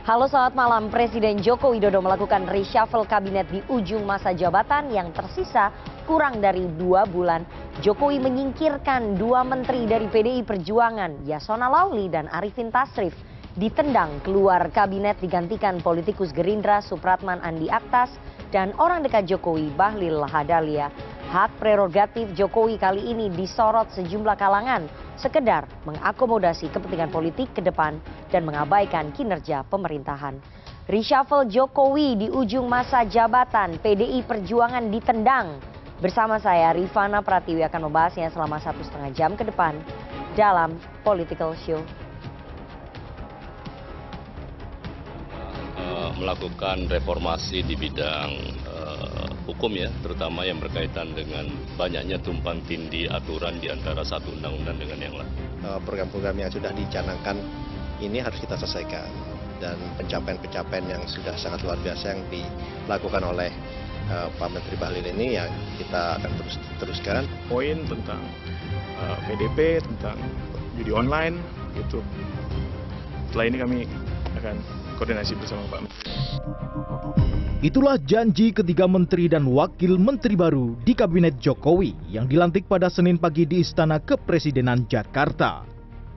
Halo, selamat malam. Presiden Joko Widodo melakukan reshuffle kabinet di ujung masa jabatan yang tersisa kurang dari 2 bulan. Jokowi menyingkirkan 2 menteri dari PDI Perjuangan, Yasona Lauli dan Arifin Tasrif. Ditendang keluar kabinet digantikan politikus Gerindra Supratman Andi Aktas dan orang dekat Jokowi Bahlil Lahadalia. Hak prerogatif Jokowi kali ini disorot sejumlah kalangan, sekedar mengakomodasi kepentingan politik ke depan dan mengabaikan kinerja pemerintahan. Reshuffle Jokowi di ujung masa jabatan, PDI Perjuangan ditendang. Bersama saya Rifana Pratiwi akan membahasnya selama 1,5 jam ke depan dalam Political Show. Melakukan reformasi di bidang hukum ya, terutama yang berkaitan dengan banyaknya tumpang tindih aturan di antara satu undang-undang dengan yang lain. Program-program yang sudah dicanangkan ini harus kita selesaikan, dan pencapaian-pencapaian yang sudah sangat luar biasa yang dilakukan oleh Pak Menteri Bahlil ini yang kita akan teruskan. Poin tentang PDP, tentang judi online gitu. Setelah ini kami akan koordinasi bersama Pak Menteri. Itulah janji ketiga menteri dan wakil menteri baru di Kabinet Jokowi yang dilantik pada Senin pagi di Istana Kepresidenan Jakarta.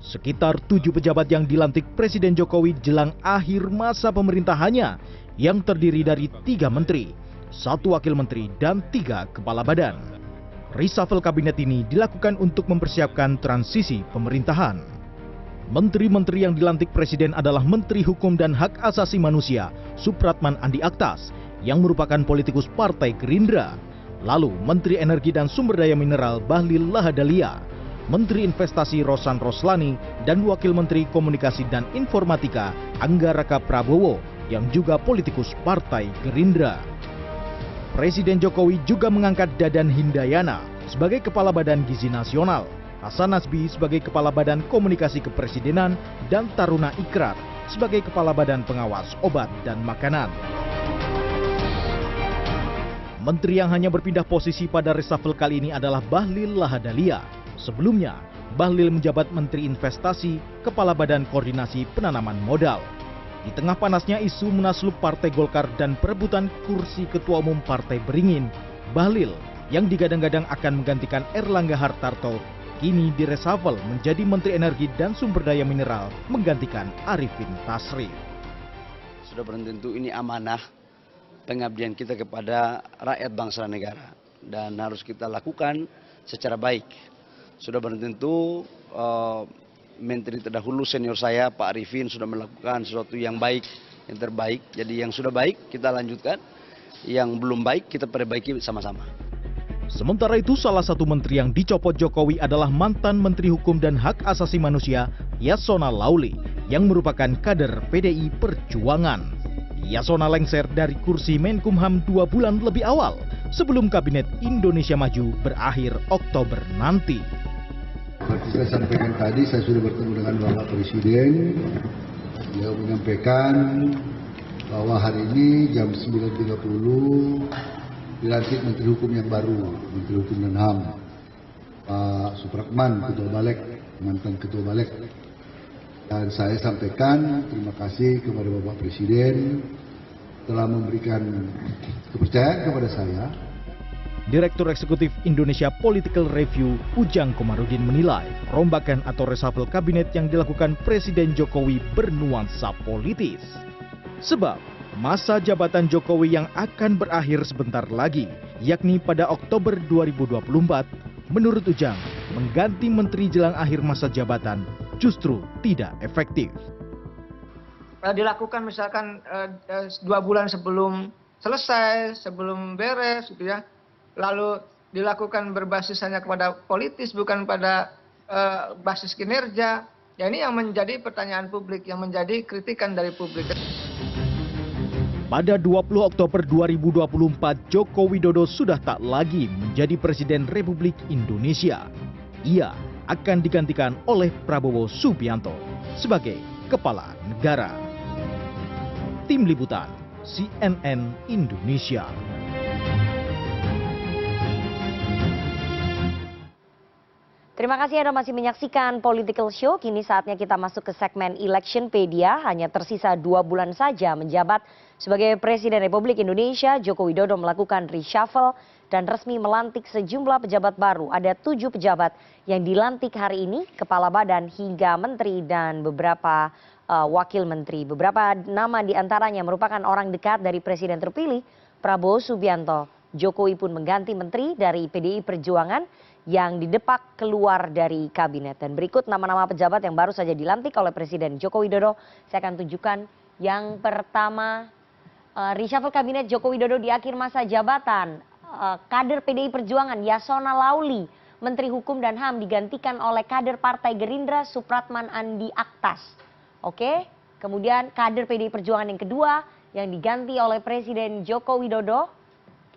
Sekitar 7 pejabat yang dilantik Presiden Jokowi jelang akhir masa pemerintahannya yang terdiri dari 3 menteri, 1 wakil menteri, dan 3 kepala badan. Reshuffle kabinet ini dilakukan untuk mempersiapkan transisi pemerintahan. Menteri-menteri yang dilantik Presiden adalah Menteri Hukum dan Hak Asasi Manusia Supratman Andi Aktas yang merupakan politikus Partai Gerindra. Lalu Menteri Energi dan Sumber Daya Mineral Bahlil Lahadalia, Menteri Investasi Rosan Roslani, dan Wakil Menteri Komunikasi dan Informatika Angga Raka Prabowo yang juga politikus Partai Gerindra. Presiden Jokowi juga mengangkat Dadan Hindayana sebagai Kepala Badan Gizi Nasional, Hasan Nasbi sebagai Kepala Badan Komunikasi Kepresidenan, dan Taruna Ikrar sebagai Kepala Badan Pengawas Obat dan Makanan. Menteri yang hanya berpindah posisi pada reshuffle kali ini adalah Bahlil Lahadalia. Sebelumnya, Bahlil menjabat Menteri Investasi, Kepala Badan Koordinasi Penanaman Modal. Di tengah panasnya isu munaslup Partai Golkar dan perebutan kursi Ketua Umum Partai Beringin, Bahlil yang digadang-gadang akan menggantikan Erlangga Hartarto kini direshuffle menjadi Menteri Energi dan Sumber Daya Mineral menggantikan Arifin Tasrif. Sudah tentu ini amanah pengabdian kita kepada rakyat bangsa dan negara, dan harus kita lakukan secara baik. Sudah tentu Menteri terdahulu senior saya Pak Arifin sudah melakukan sesuatu yang baik, yang terbaik. Jadi yang sudah baik kita lanjutkan, yang belum baik kita perbaiki sama-sama. Sementara itu, salah satu menteri yang dicopot Jokowi adalah mantan Menteri Hukum dan Hak Asasi Manusia Yasona Lauli yang merupakan kader PDI Perjuangan. Yasona lengser dari kursi Menkumham 2 bulan lebih awal sebelum Kabinet Indonesia Maju berakhir Oktober nanti. Seperti saya sampaikan tadi, saya sudah bertemu dengan Bapak Presiden. Beliau menyampaikan bahwa hari ini jam 9.30 dilantik Menteri Hukum yang baru, Menteri Hukum dan HAM, Pak Supratman, Ketua Balek, mantan Ketua Balek. Dan saya sampaikan terima kasih kepada Bapak Presiden telah memberikan kepercayaan kepada saya. Direktur Eksekutif Indonesia Political Review Ujang Komarudin menilai rombakan atau reshuffle kabinet yang dilakukan Presiden Jokowi bernuansa politis. Sebab masa jabatan Jokowi yang akan berakhir sebentar lagi, yakni pada Oktober 2024, menurut Ujang, mengganti menteri jelang akhir masa jabatan justru tidak efektif. Dilakukan misalkan 2 bulan sebelum selesai, sebelum beres gitu ya, lalu dilakukan berbasis hanya kepada politis bukan pada basis kinerja. Ya, ini yang menjadi pertanyaan publik, yang menjadi kritikan dari publik. Pada 20 Oktober 2024, Joko Widodo sudah tak lagi menjadi Presiden Republik Indonesia. Ia akan digantikan oleh Prabowo Subianto sebagai Kepala Negara. Tim Liputan CNN Indonesia. Terima kasih Anda masih menyaksikan Political Show. Kini saatnya kita masuk ke segmen Electionpedia. Hanya tersisa 2 bulan saja menjabat sebagai Presiden Republik Indonesia. Joko Widodo melakukan reshuffle dan resmi melantik sejumlah pejabat baru. Ada 7 pejabat yang dilantik hari ini, kepala badan hingga menteri dan beberapa wakil menteri. Beberapa nama diantaranya merupakan orang dekat dari Presiden terpilih Prabowo Subianto. Jokowi pun mengganti menteri dari PDI Perjuangan yang didepak keluar dari kabinet. Dan berikut nama-nama pejabat yang baru saja dilantik oleh Presiden Joko Widodo. Saya akan tunjukkan yang pertama, reshuffle kabinet Joko Widodo di akhir masa jabatan. Kader PDI Perjuangan Yasona Lauli, Menteri Hukum dan HAM digantikan oleh kader Partai Gerindra Supratman Andi Aktas. Oke, kemudian kader PDI Perjuangan yang kedua yang diganti oleh Presiden Joko Widodo.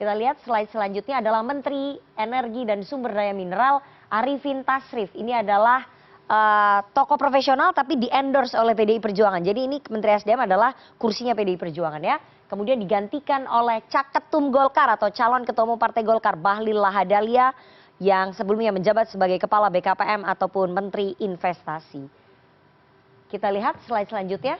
Kita lihat slide selanjutnya adalah Menteri Energi dan Sumber Daya Mineral Arifin Tasrif. Ini adalah tokoh profesional tapi di-endorse oleh PDI Perjuangan. Jadi ini Menteri SDM adalah kursinya PDI Perjuangan ya. Kemudian digantikan oleh Caketum Golkar atau calon ketua umum Partai Golkar Bahlil Lahadalia yang sebelumnya menjabat sebagai Kepala BKPM ataupun Menteri Investasi. Kita lihat slide selanjutnya.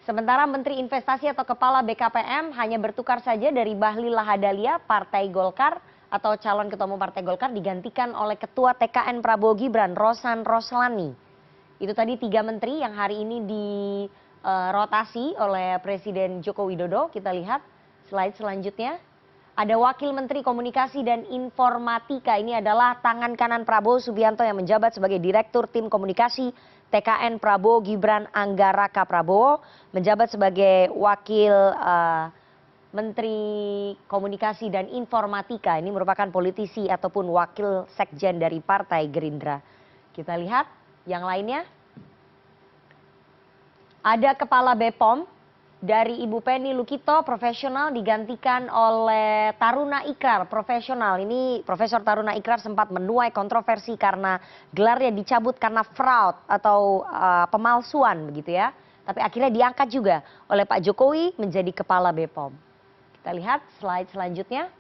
Sementara Menteri Investasi atau Kepala BKPM hanya bertukar saja dari Bahlil Lahadalia, Partai Golkar atau calon ketua umum Partai Golkar digantikan oleh Ketua TKN Prabowo Gibran, Rosan Roslani. Itu tadi 3 menteri yang hari ini dirotasi oleh Presiden Joko Widodo. Kita lihat slide selanjutnya. Ada Wakil Menteri Komunikasi dan Informatika. Ini adalah tangan kanan Prabowo Subianto yang menjabat sebagai Direktur Tim Komunikasi TKN Prabowo Gibran Anggaraka Prabowo, menjabat sebagai Wakil Menteri Komunikasi dan Informatika. Ini merupakan politisi ataupun wakil sekjen dari Partai Gerindra. Kita lihat yang lainnya. Ada Kepala BPOM dari Ibu Penny Lukito, profesional, digantikan oleh Taruna Ikrar, profesional. Ini Profesor Taruna Ikrar sempat menuai kontroversi karena gelarnya dicabut karena fraud atau pemalsuan begitu ya. Tapi akhirnya diangkat juga oleh Pak Jokowi menjadi Kepala BPOM. Kita lihat slide selanjutnya.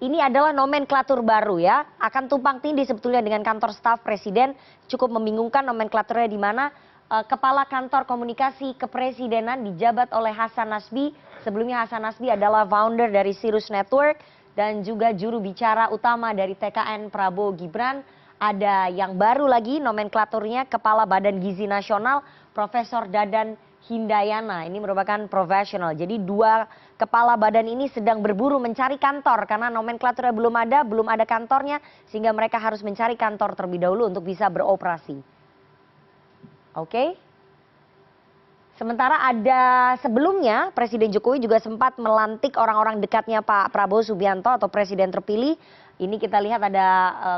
Ini adalah nomenklatur baru ya. Akan tumpang tindih sebetulnya dengan kantor staf Presiden. Cukup membingungkan nomenklaturnya di mana. Kepala Kantor Komunikasi Kepresidenan dijabat oleh Hasan Nasbi. Sebelumnya Hasan Nasbi adalah founder dari Sirius Network dan juga juru bicara utama dari TKN Prabowo Gibran. Ada yang baru lagi nomenklaturnya Kepala Badan Gizi Nasional Profesor Dadan Hindayana. Ini merupakan profesional. Jadi 2 kepala badan ini sedang berburu mencari kantor karena nomenklaturnya belum ada kantornya sehingga mereka harus mencari kantor terlebih dahulu untuk bisa beroperasi. Oke. Sementara ada sebelumnya Presiden Jokowi juga sempat melantik orang-orang dekatnya Pak Prabowo Subianto atau Presiden terpilih. Ini kita lihat ada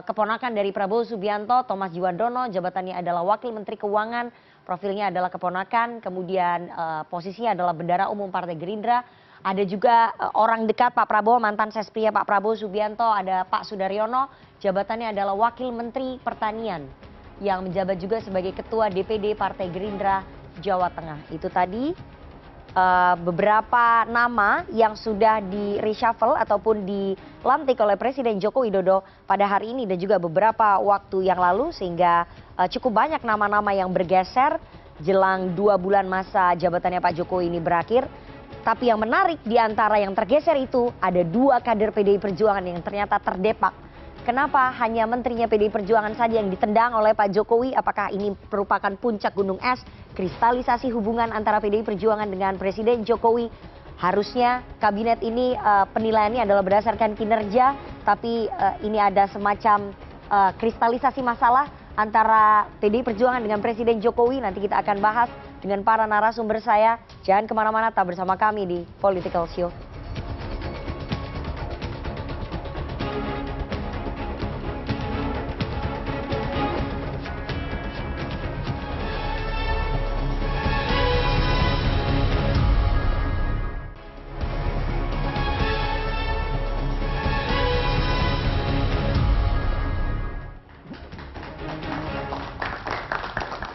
keponakan dari Prabowo Subianto, Thomas Jiwandono, jabatannya adalah Wakil Menteri Keuangan, profilnya adalah keponakan, kemudian posisinya adalah Bendara Umum Partai Gerindra. Ada juga orang dekat Pak Prabowo, mantan Sespria Pak Prabowo Subianto, ada Pak Sudaryono, jabatannya adalah Wakil Menteri Pertanian yang menjabat juga sebagai Ketua DPD Partai Gerindra Jawa Tengah. Itu tadi beberapa nama yang sudah di reshuffle ataupun dilantik oleh Presiden Joko Widodo pada hari ini dan juga beberapa waktu yang lalu sehingga cukup banyak nama-nama yang bergeser jelang 2 bulan masa jabatannya Pak Jokowi ini berakhir. Tapi yang menarik di antara yang tergeser itu ada 2 kader PDI Perjuangan yang ternyata terdepak. Kenapa hanya menterinya PDI Perjuangan saja yang ditendang oleh Pak Jokowi? Apakah ini merupakan puncak gunung es, kristalisasi hubungan antara PDI Perjuangan dengan Presiden Jokowi? Harusnya kabinet ini penilaiannya adalah berdasarkan kinerja, tapi ini ada semacam kristalisasi masalah antara PDI Perjuangan dengan Presiden Jokowi. Nanti kita akan bahas dengan para narasumber saya. Jangan kemana-mana, tetap bersama kami di Political Show.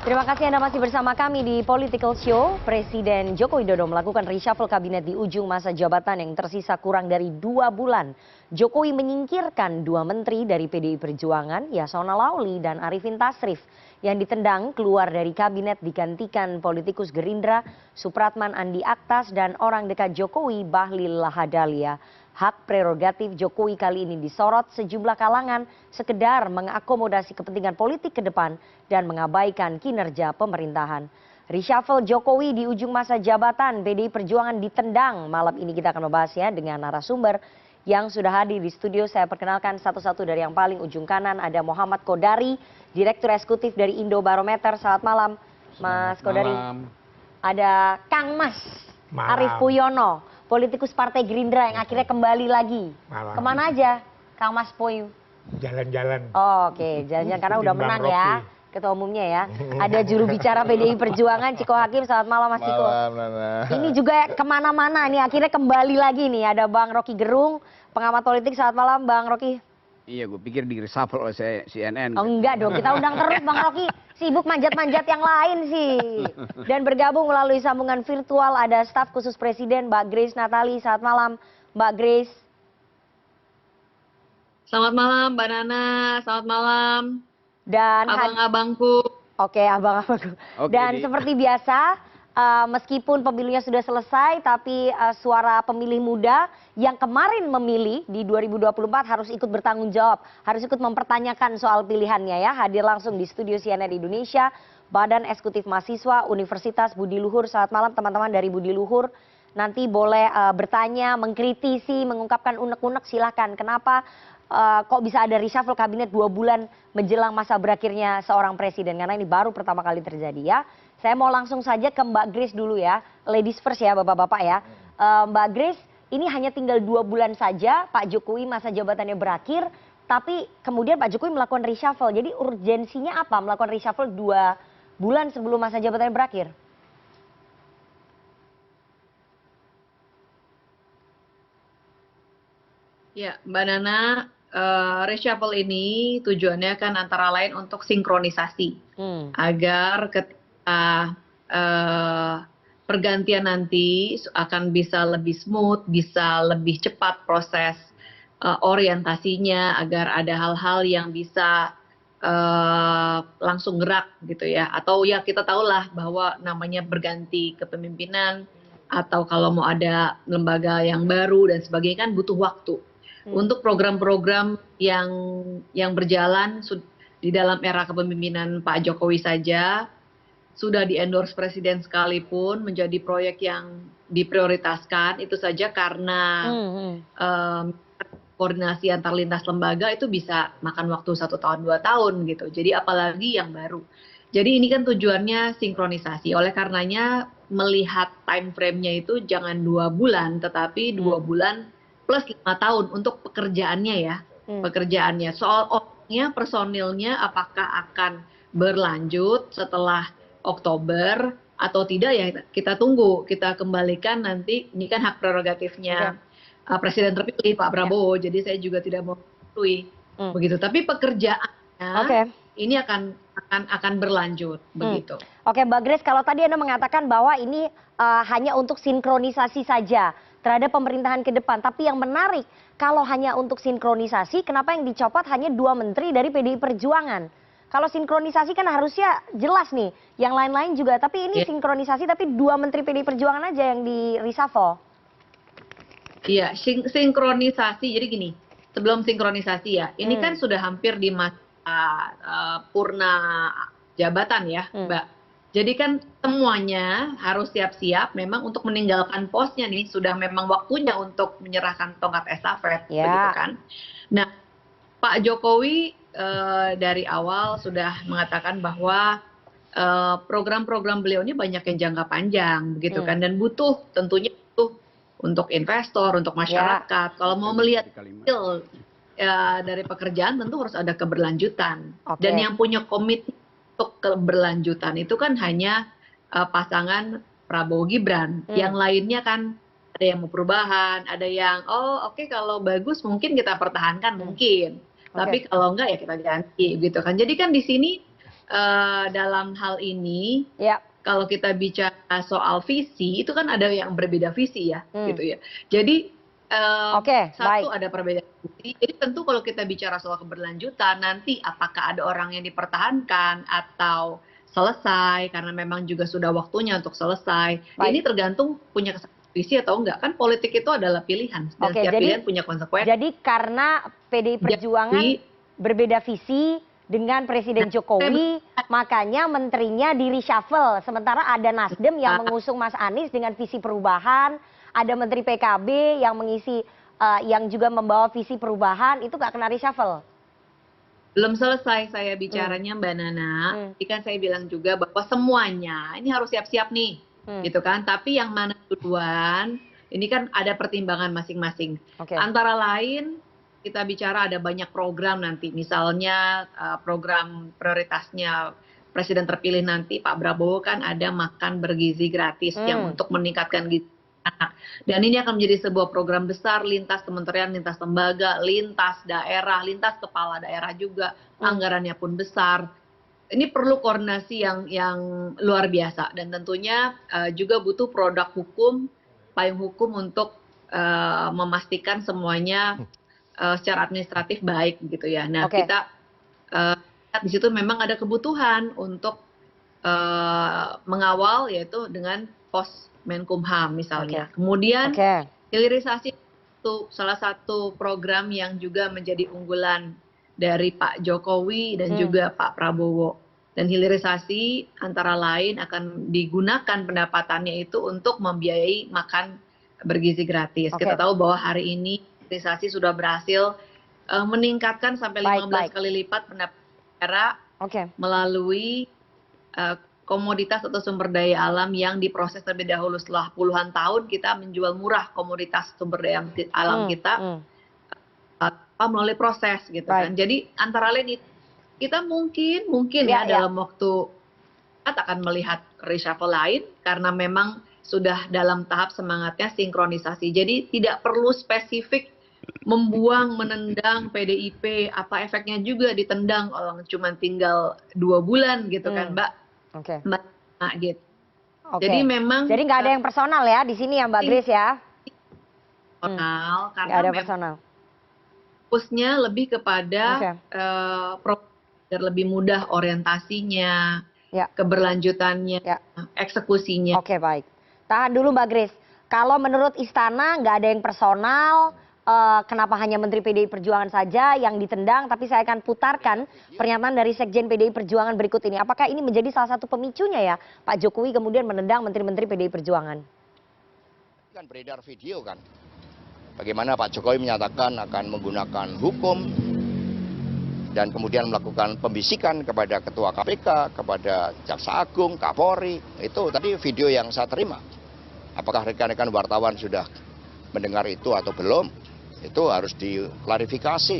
Terima Terima kasih Anda masih bersama kami di Political Show. Presiden Joko Widodo melakukan reshuffle kabinet di ujung masa jabatan yang tersisa kurang dari 2 bulan. Jokowi menyingkirkan 2 menteri dari PDI Perjuangan, Yasona Lauli dan Arifin Tasrif, yang ditendang keluar dari kabinet digantikan politikus Gerindra, Supratman Andi Aktas, dan orang dekat Jokowi, Bahlil Lahadalia. Hak prerogatif Jokowi kali ini disorot sejumlah kalangan sekedar mengakomodasi kepentingan politik ke depan dan mengabaikan kinerja pemerintahan. Reshuffle Jokowi di ujung masa jabatan PDI Perjuangan ditendang. Malam ini kita akan membahasnya dengan narasumber yang sudah hadir di studio. Saya perkenalkan satu-satu dari yang paling ujung kanan. Ada Muhammad Kodari, Direktur Eksekutif dari Indobarometer. Selamat malam, Mas Kodari. Ada Kang Mas Arief Puyono, politikus Partai Gerindra yang akhirnya kembali lagi. Kemana aja, Kang Mas Puyu? Jalan-jalan. Oh, oke, jalan-jalan karena udah menang ya, ketua umumnya ya. Ada juru bicara PDI Perjuangan, Ciko Hakim. Selamat malam, Mas Ciko. Malam, Nana. Ini juga kemana-mana nih, akhirnya kembali lagi nih. Ada Bang Rocky Gerung, pengamat politik. Selamat malam, Bang Rocky. Iya, gue pikir di reshuffle oleh CNN. Oh enggak dong, kita undang terus Bang Rocky. Sibuk manjat-manjat yang lain sih. Dan bergabung melalui sambungan virtual ada staf khusus Presiden Mbak Grace Natali. Selamat malam, Mbak Grace. Selamat malam, Mbak Nana. Selamat malam. Dan abang-abangku. Oke, abang-abangku. Dan seperti biasa, meskipun pemilunya sudah selesai, tapi suara pemilih muda yang kemarin memilih di 2024 harus ikut bertanggung jawab, harus ikut mempertanyakan soal pilihannya ya. Hadir langsung di studio CNN Indonesia, Badan Eksekutif Mahasiswa Universitas Budi Luhur. Selamat malam teman-teman dari Budi Luhur. Nanti boleh bertanya, mengkritisi, mengungkapkan unek-unek, silahkan. Kenapa kok bisa ada reshuffle kabinet 2 bulan menjelang masa berakhirnya seorang presiden? Karena ini baru pertama kali terjadi ya. Saya mau langsung saja ke Mbak Grace dulu ya. Ladies first ya Bapak-Bapak ya. Mbak Grace, ini hanya tinggal 2 bulan saja Pak Jokowi masa jabatannya berakhir. Tapi kemudian Pak Jokowi melakukan reshuffle. Jadi urgensinya apa melakukan reshuffle 2 bulan sebelum masa jabatannya berakhir? Ya, Mbak Nana, reshuffle ini tujuannya kan antara lain untuk sinkronisasi. Agar ketika pergantian nanti akan bisa lebih smooth, bisa lebih cepat proses orientasinya, agar ada hal-hal yang bisa langsung gerak gitu ya. Atau ya kita tahulah bahwa namanya berganti kepemimpinan atau kalau mau ada lembaga yang baru dan sebagainya kan butuh waktu. Untuk program-program yang berjalan di dalam era kepemimpinan Pak Jokowi saja sudah di-endorse presiden sekalipun menjadi proyek yang diprioritaskan, itu saja karena koordinasi antar lintas lembaga itu bisa makan waktu 1 tahun 2 tahun gitu. Jadi apalagi yang baru. Jadi ini kan tujuannya sinkronisasi. Oleh karenanya melihat time frame-nya itu jangan 2 bulan, tetapi 2 bulan plus 5 tahun untuk pekerjaannya ya. Pekerjaannya. Soal orangnya, personilnya apakah akan berlanjut setelah Oktober atau tidak ya kita tunggu, kita kembalikan nanti. Ini kan hak prerogatifnya Presiden terpilih Pak Prabowo, jadi saya juga tidak mau mengakui begitu. Tapi pekerjaannya ini akan berlanjut begitu. Oke, Mbak Grace, kalau tadi Anda mengatakan bahwa ini hanya untuk sinkronisasi saja terhadap pemerintahan ke depan, tapi yang menarik kalau hanya untuk sinkronisasi, kenapa yang dicopot hanya 2 menteri dari PDI Perjuangan? Kalau sinkronisasi kan harusnya jelas nih, yang lain-lain juga. Tapi ini sinkronisasi, tapi 2 menteri PDI Perjuangan aja yang di reshuffle. Iya, sinkronisasi. Jadi gini, sebelum sinkronisasi ya, ini kan sudah hampir di masa purna jabatan ya, Mbak. Jadi kan semuanya harus siap-siap memang untuk meninggalkan posnya nih, sudah memang waktunya untuk menyerahkan tongkat estafet, begitu kan. Nah, Pak Jokowi dari awal sudah mengatakan bahwa program-program beliau ini banyak yang jangka panjang, begitu kan, dan butuh tentunya butuh untuk investor, untuk masyarakat. Kalau mau melihat hasil dari pekerjaan tentu harus ada keberlanjutan. Dan yang punya komitmen untuk keberlanjutan itu kan hanya pasangan Prabowo Gibran. Yang lainnya kan ada yang mau perubahan, ada yang oke, kalau bagus mungkin kita pertahankan mungkin. Tapi kalau enggak ya kita ganti gitu kan. Jadi kan di sini dalam hal ini, Ya. kalau kita bicara soal visi, itu kan ada yang berbeda visi ya, gitu ya. Jadi Oke, satu baik. ada perbedaan visi. Jadi tentu kalau kita bicara soal keberlanjutan, nanti apakah ada orang yang dipertahankan atau selesai karena memang juga sudah waktunya untuk selesai. Baik. Ini tergantung punya visi atau enggak. Kan politik itu adalah pilihan dan Oke, setiap jadi- pilihan punya konsekuensi. Jadi karena PDI Perjuangan Jadi- berbeda visi dengan Presiden Jokowi, makanya menterinya di reshuffle. Sementara ada Nasdem yang mengusung Mas Anies dengan visi perubahan, ada Menteri PKB yang mengisi, yang juga membawa visi perubahan, itu nggak kena reshuffle. Belum selesai saya bicaranya Mbak Nana. Tadi kan saya bilang juga bahwa semuanya ini harus siap-siap nih, gitu kan. Tapi yang mana duluan, ini kan ada pertimbangan masing-masing. Oke. Antara lain kita bicara ada banyak program nanti, misalnya program prioritasnya Presiden terpilih nanti Pak Prabowo kan ada makan bergizi gratis yang untuk meningkatkan gizi anak. Dan ini akan menjadi sebuah program besar lintas kementerian, lintas lembaga, lintas daerah, lintas kepala daerah juga, anggarannya pun besar. Ini perlu koordinasi yang luar biasa dan tentunya juga butuh produk hukum, payung hukum untuk memastikan semuanya secara administratif baik gitu ya. Nah, Oke. kita di situ memang ada kebutuhan untuk mengawal yaitu dengan pos Menkumham misalnya. Kemudian Oke. hilirisasi itu salah satu program yang juga menjadi unggulan dari Pak Jokowi dan juga Pak Prabowo. Dan hilirisasi antara lain akan digunakan pendapatannya itu untuk membiayai makan bergizi gratis. Oke. Kita tahu bahwa hari ini hilirisasi sudah berhasil meningkatkan sampai 15 kali lipat pendapatan daerah Oke. melalui komoditas atau sumber daya alam yang diproses terlebih dahulu. Setelah puluhan tahun kita menjual murah komoditas sumber daya alam kita melalui proses gitu kan. Jadi antara lain itu kita mungkin ya dalam waktu kita akan melihat reshuffle lain karena memang sudah dalam tahap semangatnya sinkronisasi. Jadi tidak perlu spesifik membuang, menendang PDIP, apa efeknya juga ditendang orang cuma tinggal 2 bulan gitu kan Mbak. Oke. Mbak gitu. Oke. Jadi memang Jadi nggak ada yang personal ya di sini ya Mbak Grace ya? personal karena Nggak ada memang personal. fokusnya lebih kepada biar lebih mudah orientasinya, keberlanjutannya, eksekusinya. Oke, baik. Tahan dulu Mbak Grace. Kalau menurut Istana nggak ada yang personal, kenapa hanya Menteri PDI Perjuangan saja yang ditendang? Tapi saya akan putarkan pernyataan dari Sekjen PDI Perjuangan berikut ini. Apakah ini menjadi salah satu pemicunya ya Pak Jokowi kemudian menendang menteri-menteri PDI Perjuangan? Kan beredar video kan, bagaimana Pak Jokowi menyatakan akan menggunakan hukum dan kemudian melakukan pembisikan kepada Ketua KPK, kepada Jaksa Agung, Kapolri. Itu tadi video yang saya terima. Apakah rekan-rekan wartawan sudah mendengar itu atau belum? Itu harus diklarifikasi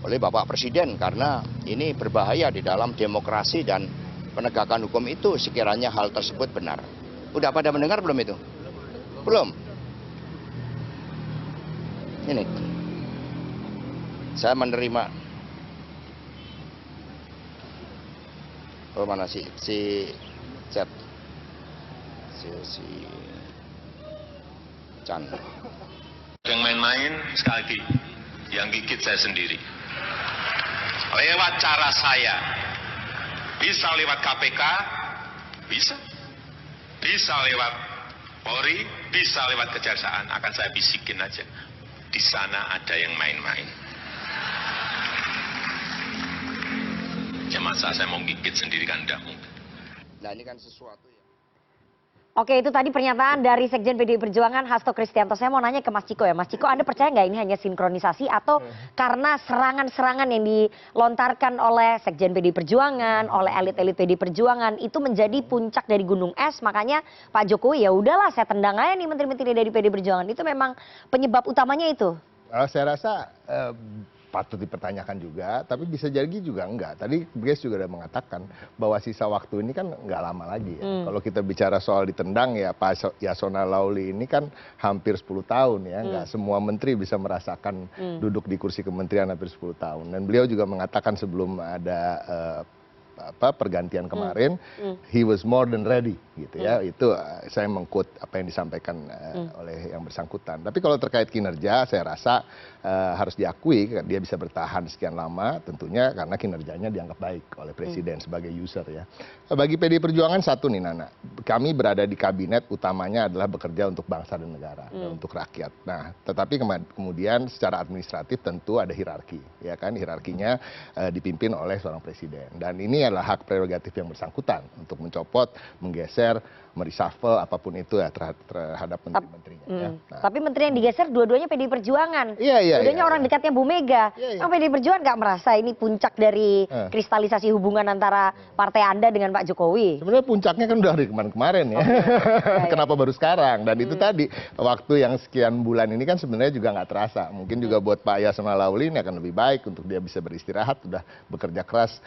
oleh Bapak Presiden karena ini berbahaya di dalam demokrasi dan penegakan hukum itu sekiranya hal tersebut benar. Udah pada mendengar belum itu? Belum. Ini. Saya menerima. Oh mana si chat. Si Chan. Yang main-main sekali lagi, yang gigit saya sendiri. Lewat cara saya, bisa lewat KPK, bisa lewat Polri, bisa lewat Kejaksaan, akan saya bisikin aja. Di sana ada yang main-main. Ya masa saya mau gigit sendiri kan enggak mungkin. Nah ini kan sesuatu ya. Oke, itu tadi pernyataan dari Sekjen PDI Perjuangan Hasto Kristianto. Saya mau nanya ke Mas Ciko ya. Mas Ciko, Anda percaya nggak ini hanya sinkronisasi atau karena serangan-serangan yang dilontarkan oleh Sekjen PDI Perjuangan, oleh elit-elit PDI Perjuangan itu menjadi puncak dari gunung es, makanya Pak Jokowi ya udahlah saya tendang aja nih menteri-menteri dari PDI Perjuangan. Itu memang penyebab utamanya itu? Saya rasa patut dipertanyakan juga, tapi bisa jadi juga enggak. Tadi Grace juga sudah mengatakan bahwa sisa waktu ini kan enggak lama lagi ya. Kalau kita bicara soal ditendang ya Pak Yasona Lauli ini kan hampir 10 tahun ya. Enggak semua menteri bisa merasakan duduk di kursi kementerian hampir 10 tahun. Dan beliau juga mengatakan sebelum ada pergantian kemarin, he was more than ready gitu ya. Itu saya mengquote apa yang disampaikan oleh yang bersangkutan. Tapi kalau terkait kinerja, saya rasa harus diakui dia bisa bertahan sekian lama tentunya karena kinerjanya dianggap baik oleh Presiden sebagai user ya. Bagi PDI Perjuangan satu nih Nana, kami berada di kabinet utamanya adalah bekerja untuk bangsa dan negara, dan untuk rakyat. Nah, tetapi kemudian secara administratif tentu ada hierarki, ya kan? Hierarkinya dipimpin oleh seorang presiden. Dan ini adalah hak prerogatif yang bersangkutan untuk mencopot, menggeser, mereshuffle apapun itu ya terhadap menteri-menterinya. Ya. Nah. Tapi menteri yang digeser dua-duanya PDI Perjuangan. Iya. Dua-duanya orang dekatnya Bu Mega. PDI Perjuangan nggak merasa ini puncak dari kristalisasi hubungan antara partai Anda dengan Pak Jokowi? Sebenarnya puncaknya kan udah dari kemarin-kemarin ya. Kenapa baru sekarang? Dan itu tadi waktu yang sekian bulan ini kan sebenarnya juga nggak terasa. Mungkin juga buat Pak Yasona Lawli ini akan lebih baik untuk dia bisa beristirahat, sudah bekerja keras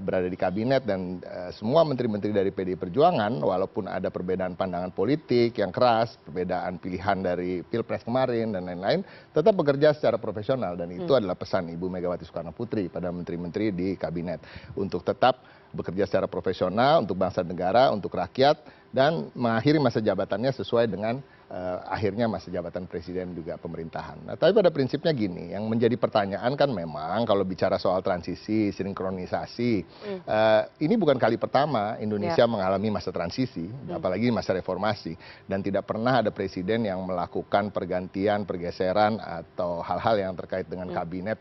berada di kabinet dan semua menteri-menteri dari PDI Perjuangan walaupun ada perbedaan pandangan politik yang keras, perbedaan pilihan dari Pilpres kemarin dan lain-lain, tetap bekerja secara profesional dan itu adalah pesan Ibu Megawati Soekarno Putri pada menteri-menteri di kabinet untuk tetap bekerja secara profesional untuk bangsa dan negara, untuk rakyat dan mengakhiri masa jabatannya sesuai dengan akhirnya masa jabatan presiden juga pemerintahan. Nah, tapi pada prinsipnya gini, yang menjadi pertanyaan kan memang kalau bicara soal transisi, sinkronisasi, ini bukan kali pertama Indonesia mengalami masa transisi, apalagi masa reformasi, dan tidak pernah ada presiden yang melakukan pergantian, pergeseran atau hal-hal yang terkait dengan kabinet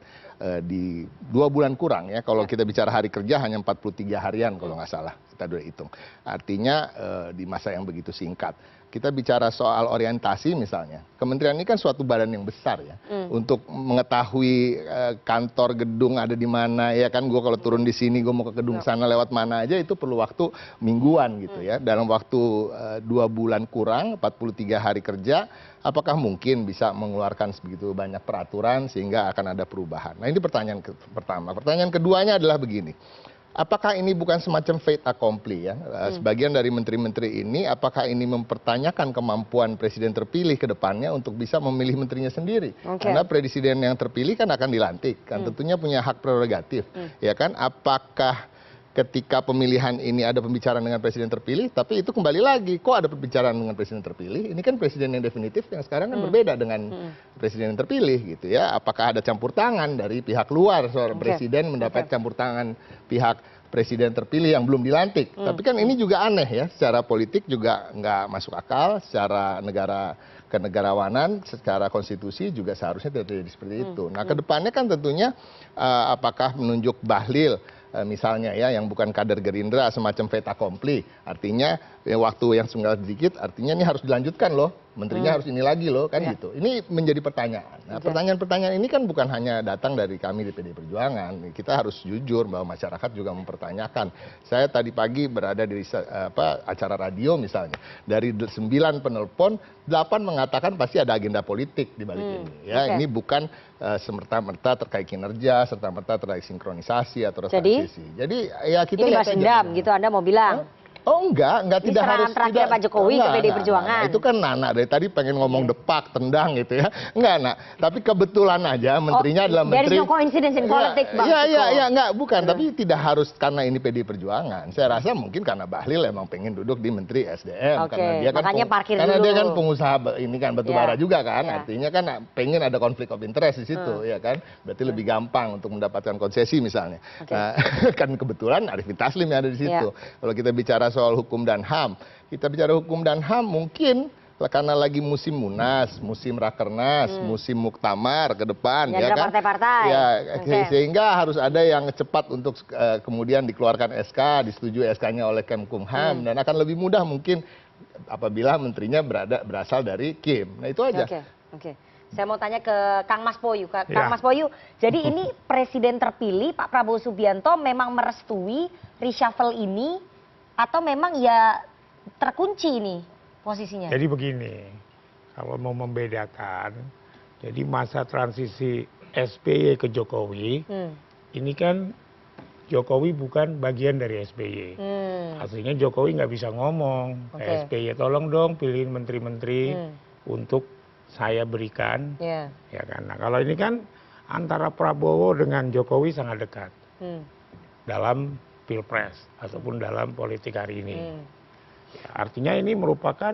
di 2 bulan kurang ya. Kalau kita bicara hari kerja hanya 43 harian kalau nggak salah kita udah hitung. Artinya di masa yang begitu singkat. Kita bicara soal orientasi misalnya, kementerian ini kan suatu badan yang besar ya, untuk mengetahui kantor gedung ada di mana ya kan, gue kalau turun di sini gue mau ke gedung sana lewat mana aja itu perlu waktu mingguan gitu ya, dalam waktu 2 bulan kurang 43 hari kerja, apakah mungkin bisa mengeluarkan sebegitu banyak peraturan sehingga akan ada perubahan? Nah ini pertanyaan pertama. Pertanyaan keduanya adalah begini. Apakah ini bukan semacam fait accompli ya? Sebagian dari menteri-menteri ini, apakah ini mempertanyakan kemampuan presiden terpilih ke depannya untuk bisa memilih menterinya sendiri? Karena presiden yang terpilih kan akan dilantik, kan tentunya punya hak prerogatif, ya kan? Apakah ketika pemilihan ini ada pembicaraan dengan presiden terpilih, tapi itu kembali lagi, kok ada pembicaraan dengan presiden terpilih? Ini kan presiden yang definitif yang sekarang kan berbeda dengan presiden yang terpilih gitu ya. Apakah ada campur tangan dari pihak luar, seorang presiden mendapat campur tangan pihak presiden terpilih yang belum dilantik? Tapi kan ini juga aneh ya, secara politik juga nggak masuk akal, secara kenegarawanan, secara konstitusi juga seharusnya tidak terjadi seperti itu. Nah kedepannya kan tentunya apakah menunjuk Bahlil misalnya ya yang bukan kader Gerindra semacam fait accompli, artinya waktu yang tinggal sedikit, artinya ini harus dilanjutkan loh, menterinya harus ini lagi loh kan gitu. Ini menjadi pertanyaan. Nah pertanyaan-pertanyaan ini kan bukan hanya datang dari kami di PDI Perjuangan, kita harus jujur bahwa masyarakat juga mempertanyakan. Saya tadi pagi berada di acara radio misalnya, dari 9 penelpon 8 mengatakan pasti ada agenda politik di balik ini ya. Ini bukan semerta-merta terkait kinerja, serta-merta terkait sinkronisasi atau transisi. Jadi ya kita lihat aja. Ini dendam gitu Anda mau bilang? Oh enggak tidak harus terakhir Pak Jokowi ke PDI Perjuangan. Itu kan Nana dari tadi pengen ngomong depak, tendang gitu ya. Enggak, Nak. Tapi kebetulan aja menterinya adalah menteri. There is no coincidence in politics, Bang. Iya, enggak, bukan. Tapi tidak harus karena ini PDI Perjuangan. Saya rasa mungkin karena Bahlil emang pengen duduk di Menteri SDM karena dia kan karena dia kan pengusaha ini kan batubara juga kan. Artinya kan pengen ada konflik of interest di situ ya kan. Berarti lebih gampang untuk mendapatkan konsesi misalnya. Nah, kan kebetulan Arifin Taslim yang ada di situ. Kalau kita bicara soal hukum dan HAM. Kita bicara hukum dan HAM mungkin karena lagi musim Munas, musim Rakernas, musim Muktamar ke depan ya kan. Partai-partai. Ya, sehingga harus ada yang cepat untuk kemudian dikeluarkan SK, disetujui SK-nya oleh Kemkumham dan akan lebih mudah mungkin apabila menterinya berasal dari Kim. Nah, itu aja. Oke. Saya mau tanya ke Kang Mas Poyu. Kang Mas Poyu, jadi ini presiden terpilih Pak Prabowo Subianto memang merestui reshuffle ini atau memang ya terkunci ini posisinya? Jadi begini, kalau mau membedakan, jadi masa transisi SBY ke Jokowi, ini kan Jokowi bukan bagian dari SBY. Aslinya Jokowi nggak bisa ngomong, SBY tolong dong pilihin menteri-menteri untuk saya berikan. Ya kan? Nah kalau ini kan antara Prabowo dengan Jokowi sangat dekat dalam pilpres ataupun dalam politik hari ini. Ya, artinya ini merupakan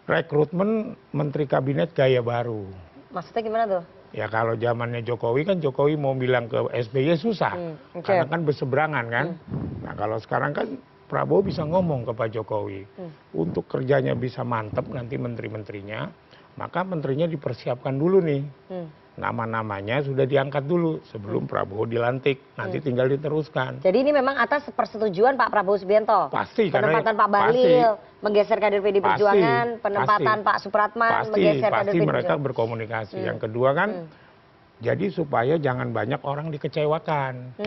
rekrutmen menteri kabinet gaya baru. Maksudnya gimana tuh? Ya kalau zamannya Jokowi kan Jokowi mau bilang ke SBY susah, karena kan berseberangan kan. Nah kalau sekarang kan Prabowo bisa ngomong ke Pak Jokowi, untuk kerjanya bisa mantep nanti menteri-menterinya, maka menterinya dipersiapkan dulu nih. Nama-namanya sudah diangkat dulu sebelum Prabowo dilantik, nanti tinggal diteruskan. Jadi ini memang atas persetujuan Pak Prabowo Subianto? Pasti. Penempatan Pak Bahlil, menggeser kader PDI Perjuangan, penempatan Pak Supratman, menggeser kader PDI Perjuangan. Mereka berkomunikasi. Yang kedua kan, jadi supaya jangan banyak orang dikecewakan.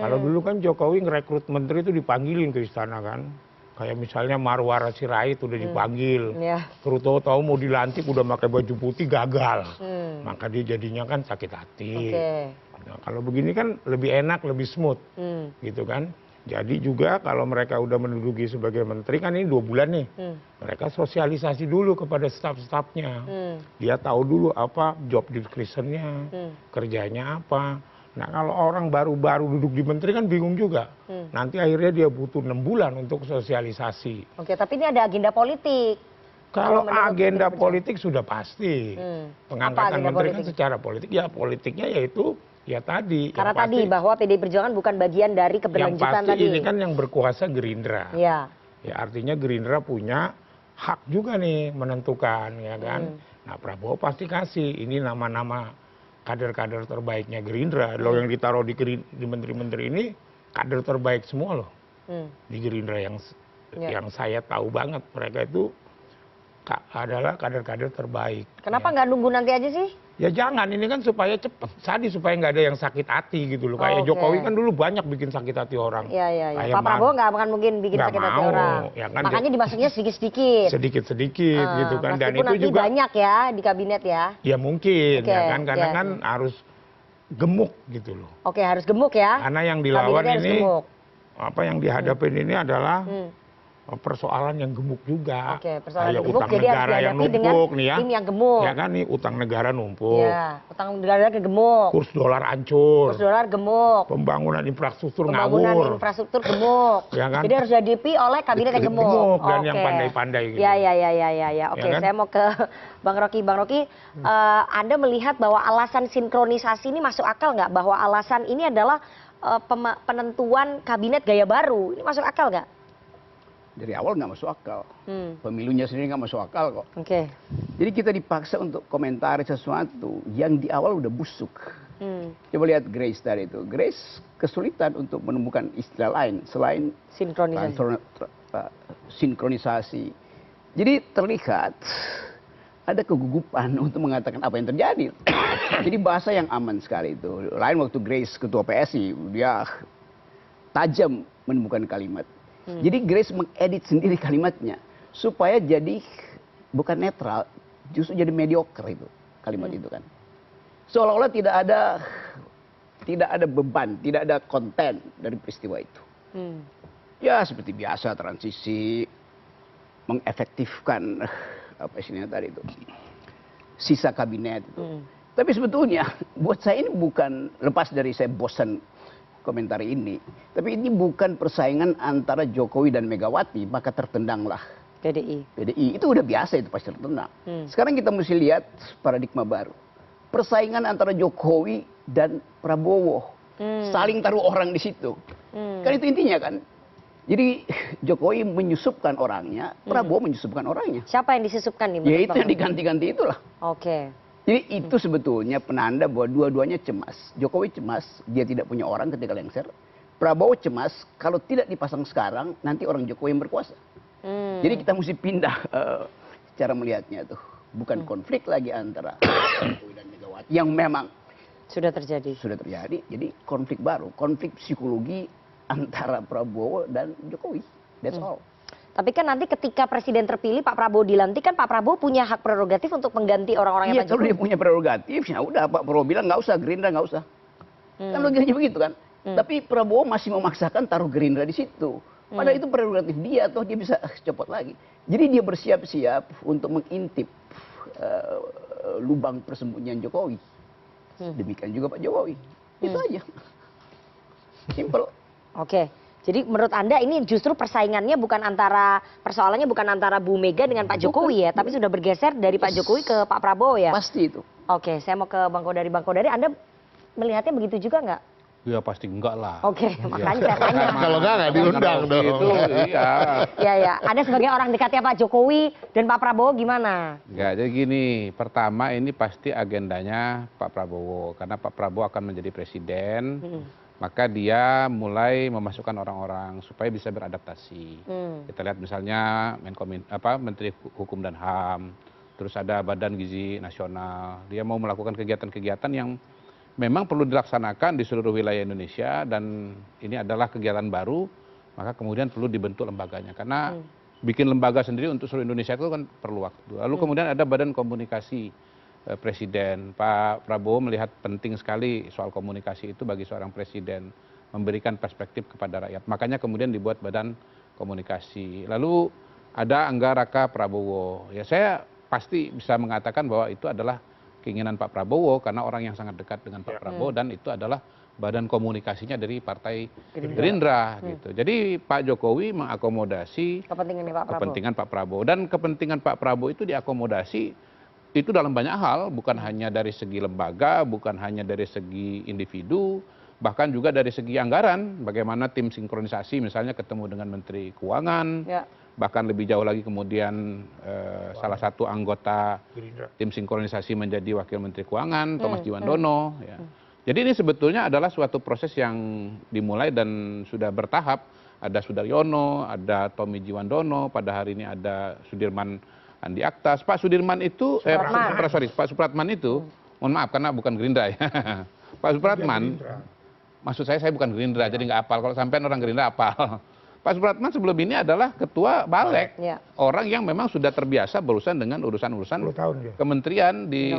Kalau dulu kan Jokowi ngerekrut menteri itu dipanggilin ke istana kan. Kayak misalnya Marwara Sirait udah dipanggil, terus tahu-tahu mau dilantik udah pakai baju putih gagal, maka dia jadinya kan sakit hati. Nah, kalau begini kan lebih enak, lebih smooth, gitu kan. Jadi juga kalau mereka udah menduduki sebagai menteri kan ini 2 bulan nih, mereka sosialisasi dulu kepada staf-stafnya, dia tahu dulu apa job description-nya, kerjanya apa. Nah kalau orang baru-baru duduk di menteri kan bingung juga. Nanti akhirnya dia butuh 6 bulan untuk sosialisasi. Oke, tapi ini ada agenda politik. Kalau agenda politik sudah pasti. Pengangkatan menteri kan secara politik. Ya politiknya yaitu ya tadi. Karena tadi bahwa PDI Perjuangan bukan bagian dari keberlanjutan tadi. Yang pasti ini kan yang berkuasa Gerindra. Ya artinya Gerindra punya hak juga nih menentukan ya kan. Nah Prabowo pasti kasih ini nama-nama kader-kader terbaiknya Gerindra. Loh yang ditaruh di menteri-menteri ini kader terbaik semua loh. Di Gerindra yang saya tahu banget mereka itu adalah kader-kader terbaik. Kenapa nggak nunggu nanti aja sih? Ya jangan, ini kan supaya cepat. Tadi supaya nggak ada yang sakit hati gitu loh. Kayak Jokowi kan dulu banyak bikin sakit hati orang. Iya. Pak Prabowo nggak akan mungkin bikin sakit hati orang. Ya kan, makanya dimasuknya sedikit-sedikit. Sedikit-sedikit gitu kan. Dan itu nanti juga banyak ya di kabinet ya. Ya mungkin ya kan. Karena kan harus gemuk gitu loh. Oke, harus gemuk ya. Karena yang dilawan ini, apa yang dihadapin ini adalah persoalan yang gemuk juga. Oke, persoalan kayak gemuk, utang jadi negara yang numpuk nih ya. Tim yang gemuk. Ya kan nih utang negara numpuk. Ya, utang negara gemuk. Kurs dolar hancur. Kurs dolar gemuk. Pembangunan infrastruktur ngawur. Pembangunan infrastruktur gemuk. Ya kan? Jadi harus dihadapi oleh kabinet yang gemuk. Dan yang pandai-pandai gitu. Ya. Oke, saya mau ke Bang Rocky. Bang Rocky, Anda melihat bahwa alasan sinkronisasi ini masuk akal nggak? Bahwa alasan ini adalah penentuan kabinet gaya baru. Ini masuk akal nggak? Dari awal nggak masuk akal. Pemilunya sendiri nggak masuk akal kok. Oke. Jadi kita dipaksa untuk komentari sesuatu yang di awal udah busuk. Coba lihat Grace tadi itu. Grace kesulitan untuk menemukan istilah lain selain sinkronisasi. Jadi terlihat ada kegugupan untuk mengatakan apa yang terjadi. Jadi bahasa yang aman sekali itu. Lain waktu Grace ketua PSI, dia tajam menemukan kalimat. Jadi Grace mengedit sendiri kalimatnya supaya jadi bukan netral, justru jadi mediocre itu kalimat itu kan. Seolah-olah tidak ada beban, tidak ada konten dari peristiwa itu. Ya seperti biasa transisi mengefektifkan apa istilahnya tadi itu sisa kabinet itu. Tapi sebetulnya buat saya ini bukan, lepas dari saya bosan komentar ini, tapi ini bukan persaingan antara Jokowi dan Megawati, maka tertendanglah PDI. Itu udah biasa, itu pasti tertendang. Sekarang kita mesti lihat paradigma baru. Persaingan antara Jokowi dan Prabowo. Saling taruh orang di situ. Kan itu intinya kan. Jadi Jokowi menyusupkan orangnya, Prabowo menyusupkan orangnya. Siapa yang disusupkan nih? Ya itu yang diganti-ganti itulah. Oke. Jadi itu sebetulnya penanda bahwa dua-duanya cemas. Jokowi cemas, dia tidak punya orang ketika lengser. Prabowo cemas, kalau tidak dipasang sekarang, nanti orang Jokowi yang berkuasa. Jadi kita mesti pindah cara melihatnya tuh. Bukan konflik lagi antara Jokowi dan Megawati, yang memang sudah terjadi. Jadi konflik baru, konflik psikologi antara Prabowo dan Jokowi. That's all. Tapi kan nanti ketika presiden terpilih Pak Prabowo dilantik, kan Pak Prabowo punya hak prerogatif untuk mengganti orang-orang yang Iya, kalau dia punya prerogatif, ya udah Pak Prabowo bilang nggak usah, Gerindra nggak usah. Kan logikanya begitu kan. Tapi Prabowo masih memaksakan taruh Gerindra di situ. Padahal itu prerogatif dia, atau dia bisa copot lagi. Jadi dia bersiap-siap untuk mengintip lubang persembunyian Jokowi. Demikian juga Pak Jokowi. Itu aja. Simple. Oke. Jadi menurut Anda ini justru persaingannya persoalannya bukan antara Bu Mega dengan Pak Jokowi ya, tapi sudah bergeser dari Pak Jokowi ke Pak Prabowo ya? Pasti itu. Oke, saya mau ke Bang Kodari. Bang Kodari, Anda melihatnya begitu juga nggak? Ya pasti enggak lah. Oke, makanya saya tanya. Kalau nggak diundang dong. Itu, iya. Ya. Ada sebagai orang dekatnya Pak Jokowi dan Pak Prabowo gimana? Enggak, jadi gini, pertama ini pasti agendanya Pak Prabowo. Karena Pak Prabowo akan menjadi presiden, maka dia mulai memasukkan orang-orang supaya bisa beradaptasi. Kita lihat misalnya Menteri Hukum dan HAM, terus ada Badan Gizi Nasional. Dia mau melakukan kegiatan-kegiatan yang memang perlu dilaksanakan di seluruh wilayah Indonesia, dan ini adalah kegiatan baru, maka kemudian perlu dibentuk lembaganya. Karena bikin lembaga sendiri untuk seluruh Indonesia itu kan perlu waktu. Lalu kemudian ada Badan Komunikasi Presiden. Pak Prabowo melihat penting sekali soal komunikasi itu bagi seorang presiden, memberikan perspektif kepada rakyat. Makanya kemudian dibuat Badan Komunikasi. Lalu ada Anggaraka Prabowo. Ya, saya pasti bisa mengatakan bahwa itu adalah keinginan Pak Prabowo karena orang yang sangat dekat dengan Pak Prabowo, dan itu adalah badan komunikasinya dari Partai Gerindra gitu. Jadi Pak Jokowi mengakomodasi kepentingan Pak Prabowo, dan kepentingan Pak Prabowo itu diakomodasi itu dalam banyak hal, bukan hanya dari segi lembaga, bukan hanya dari segi individu, bahkan juga dari segi anggaran. Bagaimana tim sinkronisasi misalnya ketemu dengan Menteri Keuangan, bahkan lebih jauh lagi kemudian salah satu anggota tim sinkronisasi menjadi Wakil Menteri Keuangan, Thomas Djiwandono. Ya. Jadi ini sebetulnya adalah suatu proses yang dimulai dan sudah bertahap. Ada Sudaryono, ada Tommy Djiwandono, pada hari ini ada Sudirman Andi Aktas. Pak Sudirman itu, Pak Supratman itu, mohon maaf karena bukan Gerindra ya. Pak Supratman, maksud saya bukan Gerindra, jadi nggak apal. Kalau sampai orang Gerindra apal. Pak Supratman sebelum ini adalah ketua Balek, orang yang memang sudah terbiasa berurusan dengan urusan-urusan kementerian di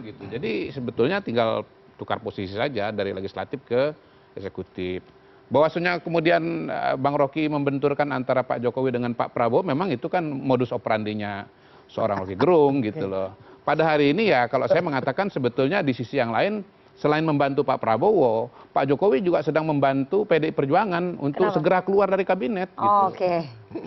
gitu. Jadi sebetulnya tinggal tukar posisi saja dari legislatif ke eksekutif. Bahwasanya kemudian Bang Rocky membenturkan antara Pak Jokowi dengan Pak Prabowo, memang itu kan modus operandinya seorang Rocky Gerung gitu loh. Pada hari ini ya kalau saya mengatakan sebetulnya di sisi yang lain, selain membantu Pak Prabowo, Pak Jokowi juga sedang membantu PDI Perjuangan untuk segera keluar dari kabinet. Gitu.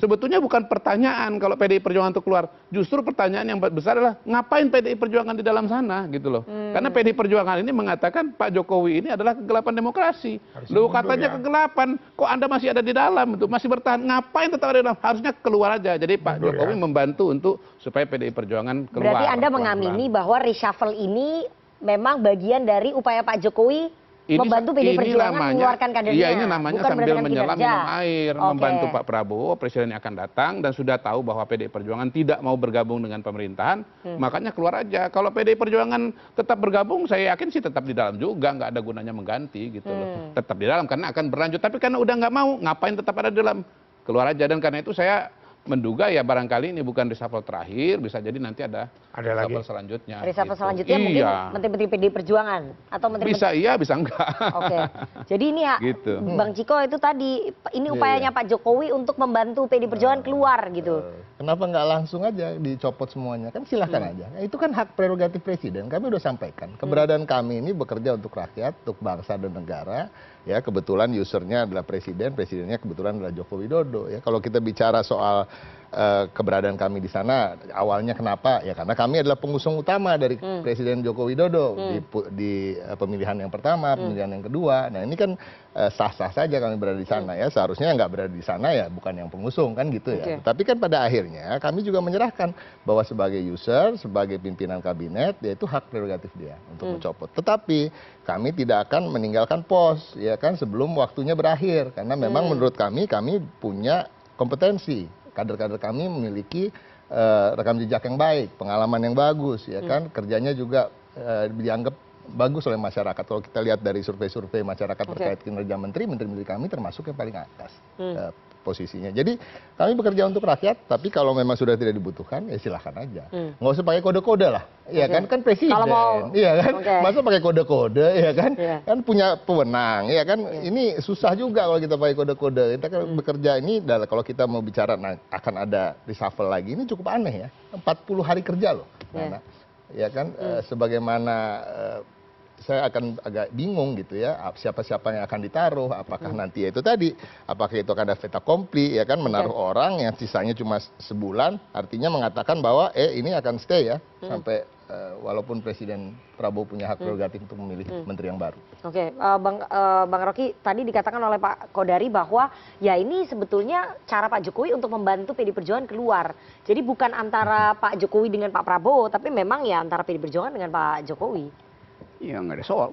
Sebetulnya bukan pertanyaan kalau PDI Perjuangan itu keluar, justru pertanyaan yang besar adalah ngapain PDI Perjuangan di dalam sana gitu loh. Karena PDI Perjuangan ini mengatakan Pak Jokowi ini adalah kegelapan demokrasi. Loh katanya kegelapan, kok Anda masih ada di dalam, itu masih bertahan, ngapain tetap ada di dalam? Harusnya keluar aja. Jadi Pak Jokowi membantu untuk supaya PDI Perjuangan keluar. Berarti Anda mengamini bahwa reshuffle ini memang bagian dari upaya Pak Jokowi membantu PDI Perjuangan mengeluarkan kadernya. Iya, ini namanya sambil menyelam minum air, membantu Pak Prabowo, presiden yang akan datang, dan sudah tahu bahwa PDI Perjuangan tidak mau bergabung dengan pemerintahan, makanya keluar aja. Kalau PDI Perjuangan tetap bergabung, saya yakin sih tetap di dalam juga, nggak ada gunanya mengganti gitu loh. Tetap di dalam karena akan berlanjut, tapi karena udah nggak mau, ngapain tetap ada di dalam, keluar aja. Dan karena itu saya menduga ya barangkali ini bukan reshuffle terakhir, bisa jadi nanti ada reshuffle selanjutnya. Reshuffle selanjutnya mungkin menteri-menteri PDI Perjuangan atau menteri bisa iya bisa enggak. Oke. Jadi ini ya gitu. Bang Ciko itu tadi ini upayanya Pak Jokowi untuk membantu PDI Perjuangan keluar gitu. Kenapa nggak langsung aja dicopot semuanya? Kan silahkan aja. Itu kan hak prerogatif presiden. Kami udah sampaikan keberadaan kami ini bekerja untuk rakyat, untuk bangsa dan negara. Ya kebetulan usernya adalah presiden, presidennya kebetulan adalah Joko Widodo. Ya kalau kita bicara soal keberadaan kami di sana, awalnya kenapa? Ya karena kami adalah pengusung utama dari Presiden Joko Widodo di pemilihan yang pertama, pemilihan yang kedua. Nah ini kan sah-sah saja kami berada di sana ya. Seharusnya nggak berada di sana ya, bukan yang pengusung kan gitu ya. Tapi kan pada akhirnya kami juga menyerahkan bahwa sebagai user, sebagai pimpinan kabinet, yaitu hak prerogatif dia untuk mencopot. Tetapi kami tidak akan meninggalkan pos ya kan sebelum waktunya berakhir, karena memang menurut kami punya kompetensi. Kader-kader kami memiliki rekam jejak yang baik, pengalaman yang bagus, ya kan, kerjanya juga dianggap bagus oleh masyarakat. Kalau kita lihat dari survei-survei masyarakat terkait kinerja menteri-menteri kami termasuk yang paling atas posisinya. Jadi kami bekerja untuk rakyat, tapi kalau memang sudah tidak dibutuhkan, ya silahkan aja. Nggak usah pakai kode-kode lah, ya kan presiden, iya kan, masa pakai kode-kode, ya kan, kan punya pewenang, ya kan. Ini susah juga kalau kita pakai kode-kode. Kita kan bekerja ini, kalau kita mau bicara akan ada reshuffle lagi, ini cukup aneh ya, 40 hari kerja loh, ya kan, sebagaimana saya akan agak bingung gitu ya, siapa-siapa yang akan ditaruh, apakah nanti ya itu tadi, apakah itu akan ada fait accompli ya kan, menaruh orang yang sisanya cuma sebulan, artinya mengatakan bahwa ini akan stay ya sampai walaupun Presiden Prabowo punya hak prerogatif untuk memilih menteri yang baru. Oke, Bang Rocky, tadi dikatakan oleh Pak Kodari bahwa ya ini sebetulnya cara Pak Jokowi untuk membantu PD Perjuangan keluar. Jadi bukan antara Pak Jokowi dengan Pak Prabowo, tapi memang ya antara PD Perjuangan dengan Pak Jokowi. Ya nggak ada soal.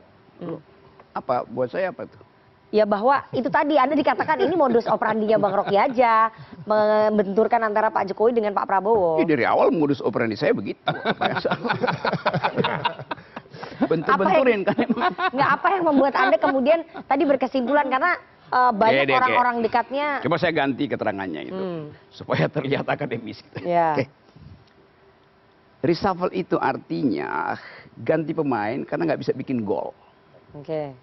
Apa buat saya apa tuh? Ya bahwa itu tadi Anda dikatakan ini modus operandinya Bang Rocky aja, membenturkan antara Pak Jokowi dengan Pak Prabowo. Dari awal modus operandi saya begitu. Bentur-benturin kan. Nggak, apa yang membuat Anda kemudian tadi berkesimpulan karena banyak orang-orang dekatnya. Coba saya ganti keterangannya itu supaya terlihat akademis. Ya. Oke. Reshuffle itu artinya ganti pemain karena nggak bisa bikin gol. Oke.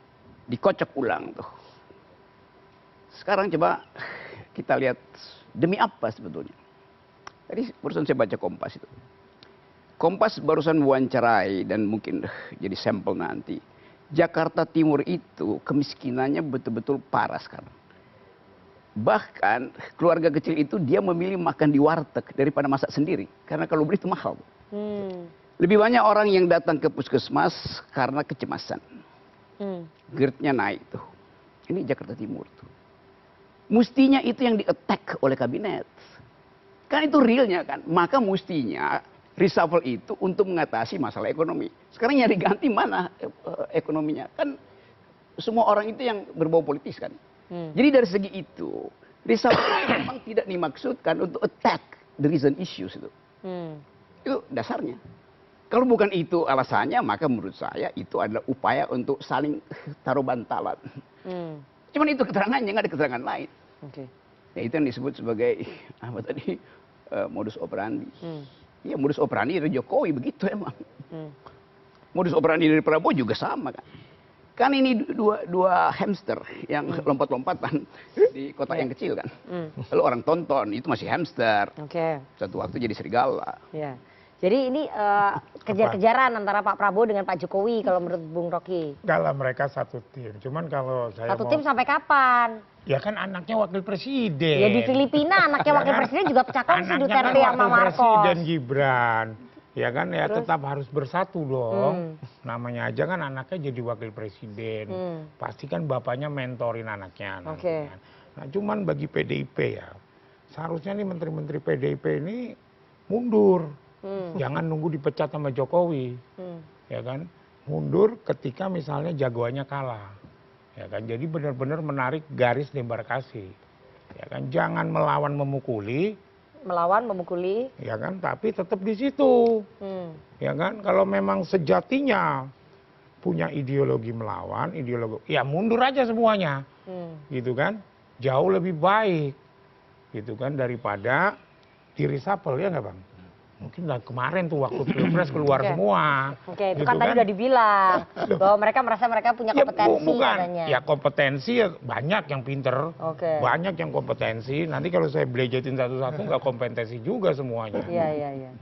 Dikocok ulang tuh. Sekarang coba kita lihat demi apa sebetulnya. Tadi barusan saya baca Kompas itu. Kompas barusan wawancarai dan mungkin jadi sampel nanti. Jakarta Timur itu kemiskinannya betul-betul parah sekarang. Bahkan keluarga kecil itu dia memilih makan di warteg daripada masak sendiri. Karena kalau beli itu mahal. Lebih banyak orang yang datang ke puskesmas karena kecemasan. GERD-nya naik tuh. Ini Jakarta Timur tuh. Mestinya itu yang di-attack oleh kabinet. Kan itu realnya kan. Maka mestinya reshuffle itu untuk mengatasi masalah ekonomi. Sekarang nyari ganti mana ekonominya? Kan semua orang itu yang berbau politis kan. Jadi dari segi itu, reshuffle memang tidak dimaksudkan untuk attack the reason issues itu. Itu dasarnya. Kalau bukan itu alasannya, maka menurut saya itu adalah upaya untuk saling taruh bantalan. Cuman itu keterangannya, nggak ada keterangan lain. Ya itu yang disebut sebagai apa tadi modus operandi. Ya modus operandi dari Jokowi begitu emang. Modus operandi dari Prabowo juga sama kan. Kan ini dua hamster yang lompat-lompatan di kota yang kecil kan. Lalu orang tonton itu masih hamster. Satu waktu jadi serigala. Ya. Jadi ini kejar-kejaran antara Pak Prabowo dengan Pak Jokowi kalau menurut Bung Rocky. Dalam mereka satu tim. Cuman kalau saya satu tim sampai kapan? Ya kan anaknya wakil presiden. Ya di Filipina anaknya wakil presiden juga pecah kongsi Duterte sama Marcos. Presiden Gibran. Ya kan ya terus? Tetap harus bersatu dong. Namanya aja kan anaknya jadi wakil presiden. Pasti kan bapaknya mentorin anaknya. Nah cuman bagi PDIP ya. Seharusnya nih menteri-menteri PDIP ini mundur. Jangan nunggu dipecat sama Jokowi. Ya kan? Mundur ketika misalnya jagoannya kalah. Ya kan? Jadi benar-benar menarik garis demarkasi. Ya kan? Jangan melawan memukuli. Ya kan, tapi tetap di situ. Ya kan, kalau memang sejatinya punya ideologi melawan, ideologi, ya mundur aja semuanya, gitu kan, jauh lebih baik, gitu kan, daripada di reshuffle ya nggak Bang? Mungkin kemarin tuh waktu Pilpres keluar semua. Itu kan tadi udah dibilang bahwa mereka merasa mereka punya kompetensi katanya. Ya kompetensi ya banyak yang pinter, banyak yang kompetensi. Nanti kalau saya belejetin satu-satu nggak kompetensi juga semuanya.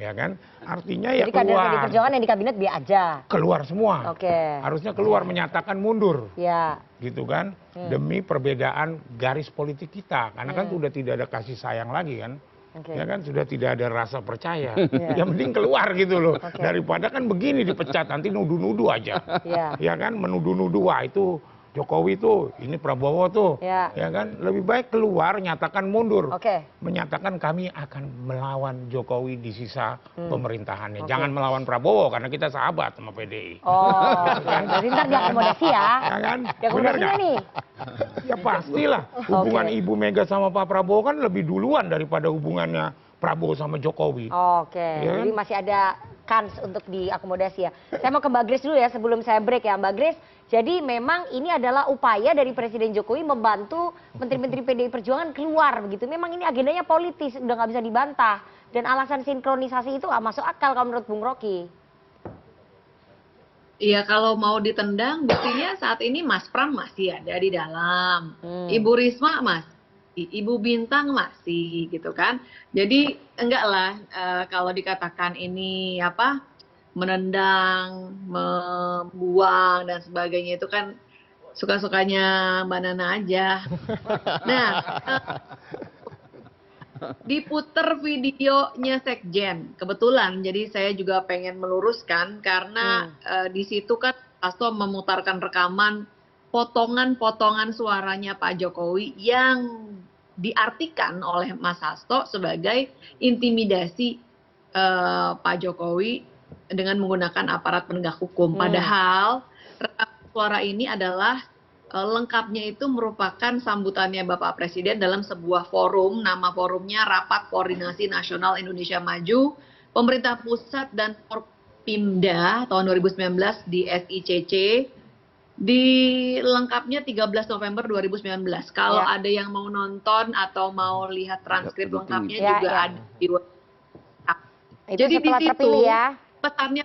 Ya kan? Artinya ya keluar. Jadi kader PD Perjuangan yang di kabinet biar aja. Keluar semua. Harusnya keluar menyatakan mundur. Gitu kan? Demi perbedaan garis politik kita. Karena kan sudah tidak ada kasih sayang lagi kan. Ya kan sudah tidak ada rasa percaya. Ya mending keluar gitu loh. Daripada kan begini dipecat nanti nuduh-nuduh aja. Ya kan menuduh-nuduh wah itu Jokowi tuh, ini Prabowo tuh. Ya kan lebih baik keluar nyatakan mundur. Menyatakan kami akan melawan Jokowi di sisa pemerintahannya. Jangan melawan Prabowo karena kita sahabat sama PDI. Jadi ntar diakomodasi ya. Ya kan? Benar nggak? Nih? Ya pastilah. Hubungan Ibu Mega sama Pak Prabowo kan lebih duluan daripada hubungannya Prabowo sama Jokowi. Ya kan? Jadi masih ada kans untuk diakomodasi ya. Saya mau ke Mbak Grace dulu ya sebelum saya break ya Mbak Grace. Jadi memang ini adalah upaya dari Presiden Jokowi membantu menteri-menteri PDI Perjuangan keluar begitu. Memang ini agendanya politis, udah nggak bisa dibantah. Dan alasan sinkronisasi itu masuk akal kalau menurut Bung Rocky. Iya kalau mau ditendang buktinya saat ini Mas Pram masih ada di dalam. Ibu Risma masih. Ibu Bintang masih gitu kan. Jadi enggak lah kalau dikatakan ini apa menendang, membuang dan sebagainya itu kan suka-sukanya Mbak Nana aja. Nah, diputer videonya Sekjen, kebetulan. Jadi saya juga pengen meluruskan karena di situ kan Hasto memutarkan rekaman potongan-potongan suaranya Pak Jokowi yang diartikan oleh Mas Hasto sebagai intimidasi Pak Jokowi dengan menggunakan aparat penegak hukum. Padahal rekaman suara ini adalah lengkapnya itu merupakan sambutannya Bapak Presiden dalam sebuah forum, nama forumnya Rapat Koordinasi Nasional Indonesia Maju, Pemerintah Pusat dan Forpimda tahun 2019 di SICC, di lengkapnya 13 November 2019. Kalau ada yang mau nonton atau mau lihat transkrip lengkapnya juga ada di WhatsApp. Jadi di situ pesannya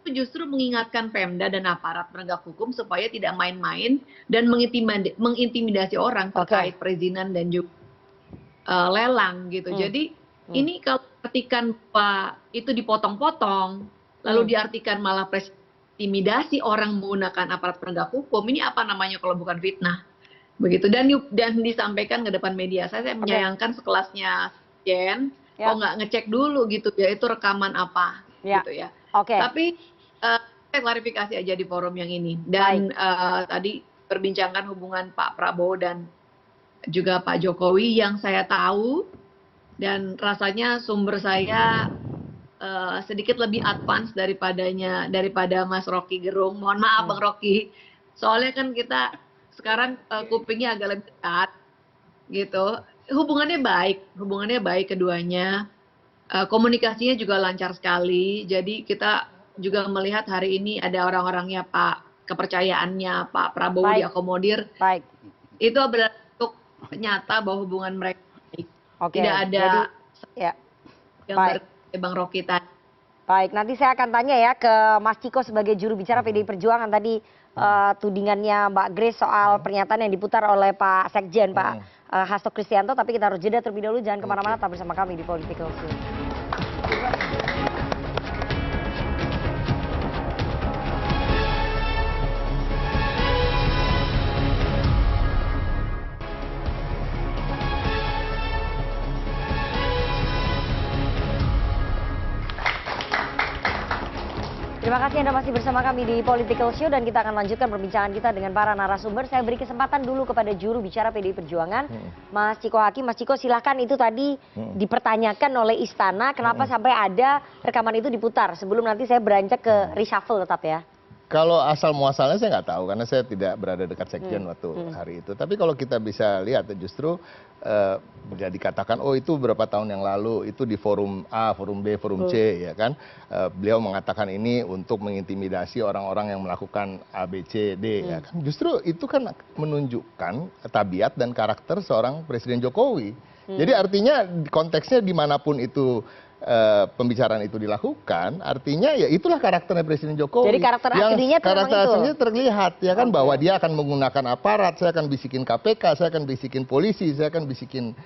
justru mengingatkan Pemda dan aparat penegak hukum supaya tidak main-main dan mengintimidasi orang terkait perizinan dan juga lelang gitu. Jadi ini kalau artikan Pak itu dipotong-potong lalu diartikan malah intimidasi orang menggunakan aparat penegak hukum, ini apa namanya kalau bukan fitnah begitu. Dan disampaikan ke depan media. Saya menyayangkan sekelasnya Jen kok nggak ngecek dulu gitu ya itu rekaman apa gitu ya. Tapi saya klarifikasi aja di forum yang ini. Dan tadi perbincangan hubungan Pak Prabowo dan juga Pak Jokowi yang saya tahu dan rasanya sumber saya sedikit lebih advance daripada Mas Rocky Gerung. Mohon maaf Bang Rocky. Soalnya kan kita sekarang kupingnya agak lebih dekat gitu. Hubungannya baik keduanya. Komunikasinya juga lancar sekali. Jadi kita juga melihat hari ini ada orang-orangnya kepercayaannya Pak Prabowo diakomodir. Itu adalah bentuk nyata bahwa hubungan mereka baik. Tidak ada gambar Bang Rocky tadi. Baik, nanti saya akan tanya ya ke Mas Ciko sebagai juru bicara PDI Perjuangan tadi tudingannya Mbak Grace soal pernyataan yang diputar oleh Pak Sekjen Pak Hasto Kristianto. Tapi kita harus jeda terlebih dahulu, jangan kemana-mana, tetap bersama kami di Political Show. Terima kasih Anda masih bersama kami di Political Show dan kita akan lanjutkan perbincangan kita dengan para narasumber. Saya beri kesempatan dulu kepada juru bicara PDI Perjuangan, Mas Ciko Hakim. Mas Ciko, silahkan. Itu tadi dipertanyakan oleh Istana, kenapa sampai ada rekaman itu diputar. Sebelum nanti saya beranjak ke reshuffle tetap ya. Kalau asal muasalnya saya nggak tahu karena saya tidak berada dekat Sekjen waktu hari itu. Tapi kalau kita bisa lihat justru bisa dikatakan oh itu berapa tahun yang lalu itu di forum A, forum B, forum C ya kan. Beliau mengatakan ini untuk mengintimidasi orang-orang yang melakukan A, B, C, D ya kan. Justru itu kan menunjukkan tabiat dan karakter seorang Presiden Jokowi. Jadi artinya konteksnya dimanapun itu pembicaraan itu dilakukan, artinya ya itulah karakternya Presiden Jokowi. Jadi karakter aslinya terlihat ya kan bahwa dia akan menggunakan aparat, saya akan bisikin KPK, saya akan bisikin polisi, saya akan bisikin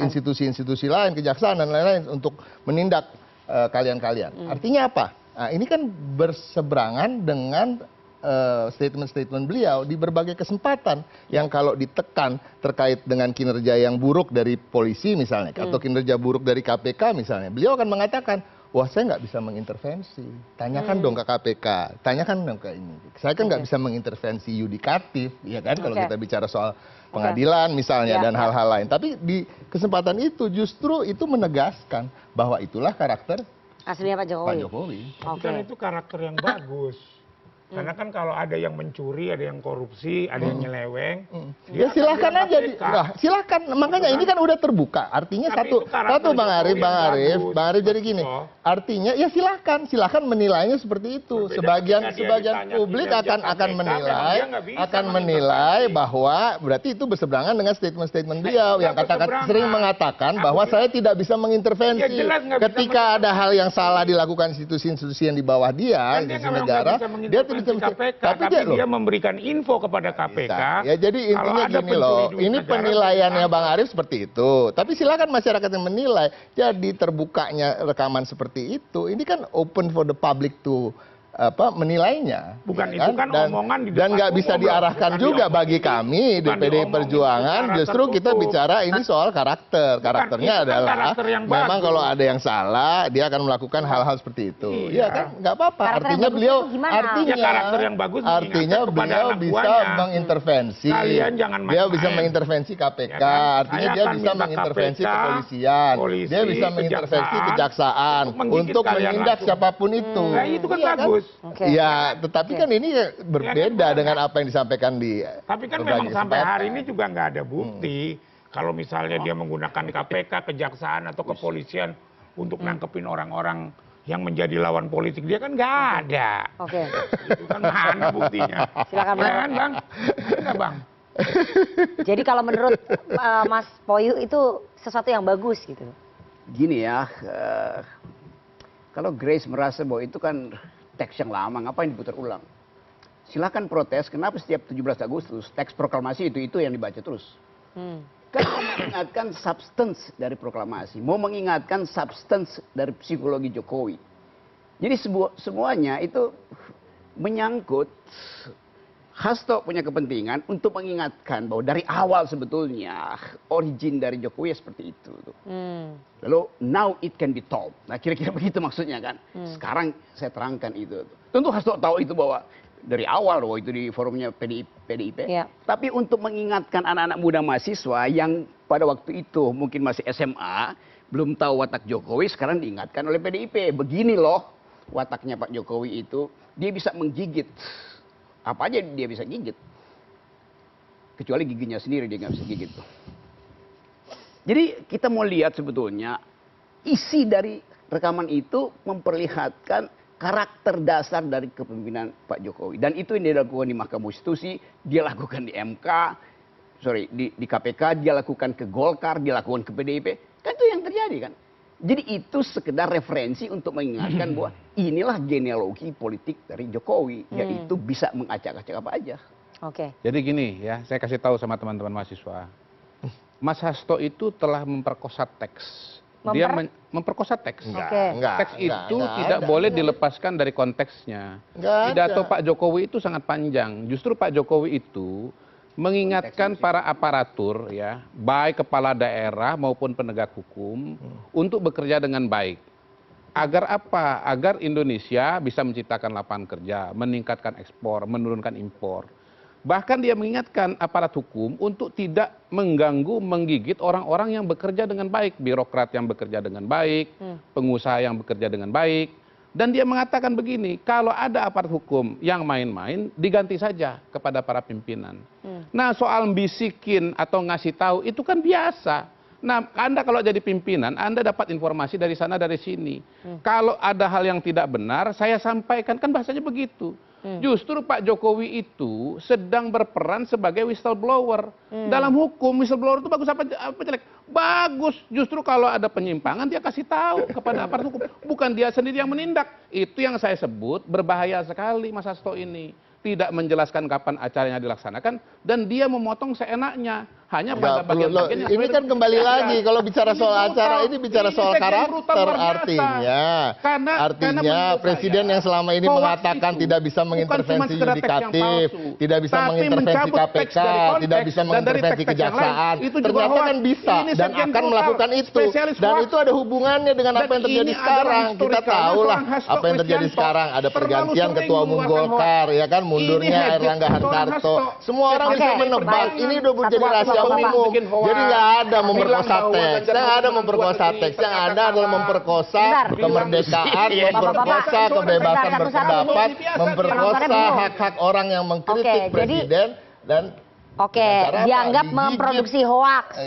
institusi-institusi lain, kejaksaan dan lain-lain untuk menindak kalian-kalian. Artinya apa? Nah, ini kan berseberangan dengan statement-statement beliau di berbagai kesempatan yang kalau ditekan terkait dengan kinerja yang buruk dari polisi misalnya atau kinerja buruk dari KPK misalnya, beliau akan mengatakan wah saya nggak bisa mengintervensi, tanyakan dong ke KPK, tanyakan dong ke ini, saya kan nggak bisa mengintervensi yudikatif ya kan kalau kita bicara soal pengadilan misalnya dan hal-hal lain. Tapi di kesempatan itu justru itu menegaskan bahwa itulah karakter aslinya Pak Jokowi. Kan itu karakter yang bagus. Karena kan kalau ada yang mencuri, ada yang korupsi, ada yang nyeleweng. Ya silahkan aja. Silahkan. Makanya ini kan udah terbuka. Artinya satu Bang Arif jadi gini. Artinya ya silahkan menilainya seperti itu. Sebagian publik akan menilai bahwa berarti itu berseberangan dengan statement-statement beliau yang sering mengatakan bahwa saya tidak bisa mengintervensi ketika ada hal yang salah dilakukan institusi-institusi yang di bawah dia, institusi negara, dia tidak Menteri KPK, tapi dia memberikan info kepada KPK. Ya jadi intinya gini loh, ini penilaiannya Bang Arief seperti itu. Tapi silakan masyarakat yang menilai. Jadi terbukanya rekaman seperti itu, ini kan open for the public to menilainya. Bukan ya itu kan omongan di dan depan nggak bisa umum, diarahkan juga bagi kami di PDI Perjuangan. Justru kita bicara ini soal karakternya adalah memang kalau ada yang salah dia akan melakukan hal-hal seperti itu. Iya kan nggak apa-apa. Artinya beliau karakter yang bagus artinya beliau bisa mengintervensi. Dia bisa mengintervensi KPK. Artinya dia bisa mengintervensi kepolisian. Dia bisa mengintervensi kejaksaan untuk menindak siapapun itu. Itu kan bagus. Ya, tetapi kan ini berbeda dengan apa yang disampaikan di. Tapi kan memang sampai hari ini juga nggak ada bukti kalau misalnya dia menggunakan KPK, kejaksaan atau kepolisian untuk nangkepin orang-orang yang menjadi lawan politik dia kan nggak ada. Oke. Itu kan mana buktinya? Silakan Bang. Enggak, Bang. Jadi kalau menurut Mas Poyu itu sesuatu yang bagus gitu. Gini ya, kalau Grace merasa bahwa itu kan teks yang lama, ngapain diputar ulang? Silakan protes, kenapa setiap 17 Agustus teks proklamasi itu yang dibaca terus? Kan mau mengingatkan substance dari proklamasi, mau mengingatkan substance dari psikologi Jokowi. Jadi semuanya itu menyangkut. Hasto punya kepentingan untuk mengingatkan bahwa dari awal sebetulnya origin dari Jokowi seperti itu. Lalu now it can be told. Nah kira-kira begitu maksudnya kan. Sekarang saya terangkan itu. Tentu Hasto tahu itu bahwa dari awal bahwa itu di forumnya PDIP. Tapi untuk mengingatkan anak-anak muda mahasiswa yang pada waktu itu mungkin masih SMA, belum tahu watak Jokowi, sekarang diingatkan oleh PDIP. Begini loh wataknya Pak Jokowi itu, dia bisa menggigit. Apa aja dia bisa gigit. Kecuali giginya sendiri dia nggak bisa gigit. Jadi kita mau lihat sebetulnya isi dari rekaman itu memperlihatkan karakter dasar dari kepemimpinan Pak Jokowi. Dan itu yang dia lakukan di Mahkamah Konstitusi, dia lakukan di MK, di KPK, dia lakukan ke Golkar, dia lakukan ke PDIP. Kan itu yang terjadi kan. Jadi itu sekedar referensi untuk mengingatkan bahwa inilah genealogi politik dari Jokowi, yaitu bisa mengacak-acak apa aja. Oke. Jadi gini ya, saya kasih tahu sama teman-teman mahasiswa. Mas Hasto itu telah memperkosa teks. Dia memperkosa teks. Teks itu tidak boleh dilepaskan dari konteksnya. Pidato Pak Jokowi itu sangat panjang. Justru Pak Jokowi itu mengingatkan para aparatur ya, baik kepala daerah maupun penegak hukum untuk bekerja dengan baik. Agar apa? Agar Indonesia bisa menciptakan lapangan kerja, meningkatkan ekspor, menurunkan impor. Bahkan dia mengingatkan aparat hukum untuk tidak mengganggu, menggigit orang-orang yang bekerja dengan baik, birokrat yang bekerja dengan baik, pengusaha yang bekerja dengan baik. Dan dia mengatakan begini, kalau ada aparat hukum yang main-main, diganti saja kepada para pimpinan. Nah soal bisikin atau ngasih tahu itu kan biasa. Nah Anda kalau jadi pimpinan, Anda dapat informasi dari sana dari sini. Kalau ada hal yang tidak benar, saya sampaikan, kan bahasanya begitu. Justru Pak Jokowi itu sedang berperan sebagai whistleblower. Dalam hukum whistleblower itu bagus apa jelek? Bagus. Justru kalau ada penyimpangan dia kasih tahu kepada aparat hukum. Bukan dia sendiri yang menindak. Itu yang saya sebut berbahaya sekali Mas Hasto ini. Tidak menjelaskan kapan acaranya dilaksanakan dan dia memotong seenaknya. Hanya pada bagian-bagian ini kan kembali lagi kalau bicara soal acara ini bicara soal karakter artinya presiden yang selama ini mengatakan tidak bisa mengintervensi yudikatif, tidak bisa mengintervensi KPK, tidak bisa mengintervensi kejaksaan, ternyata kan bisa dan akan melakukan itu dan itu ada hubungannya dengan apa yang terjadi sekarang. Kita tahulah apa yang terjadi sekarang, ada pergantian ketua umum Golkar ya kan, mundurnya Erlangga Hartarto, semua orang bisa menebak ini udah menjadi rahasia umum. Jadi nggak ada memperkosa teks, nggak ada memperkosa teks, yang ada adalah memperkosa kemerdekaan, memperkosa kebebasan berpendapat, memperkosa hak-hak orang yang mengkritik presiden dan dianggap memproduksi hoaks.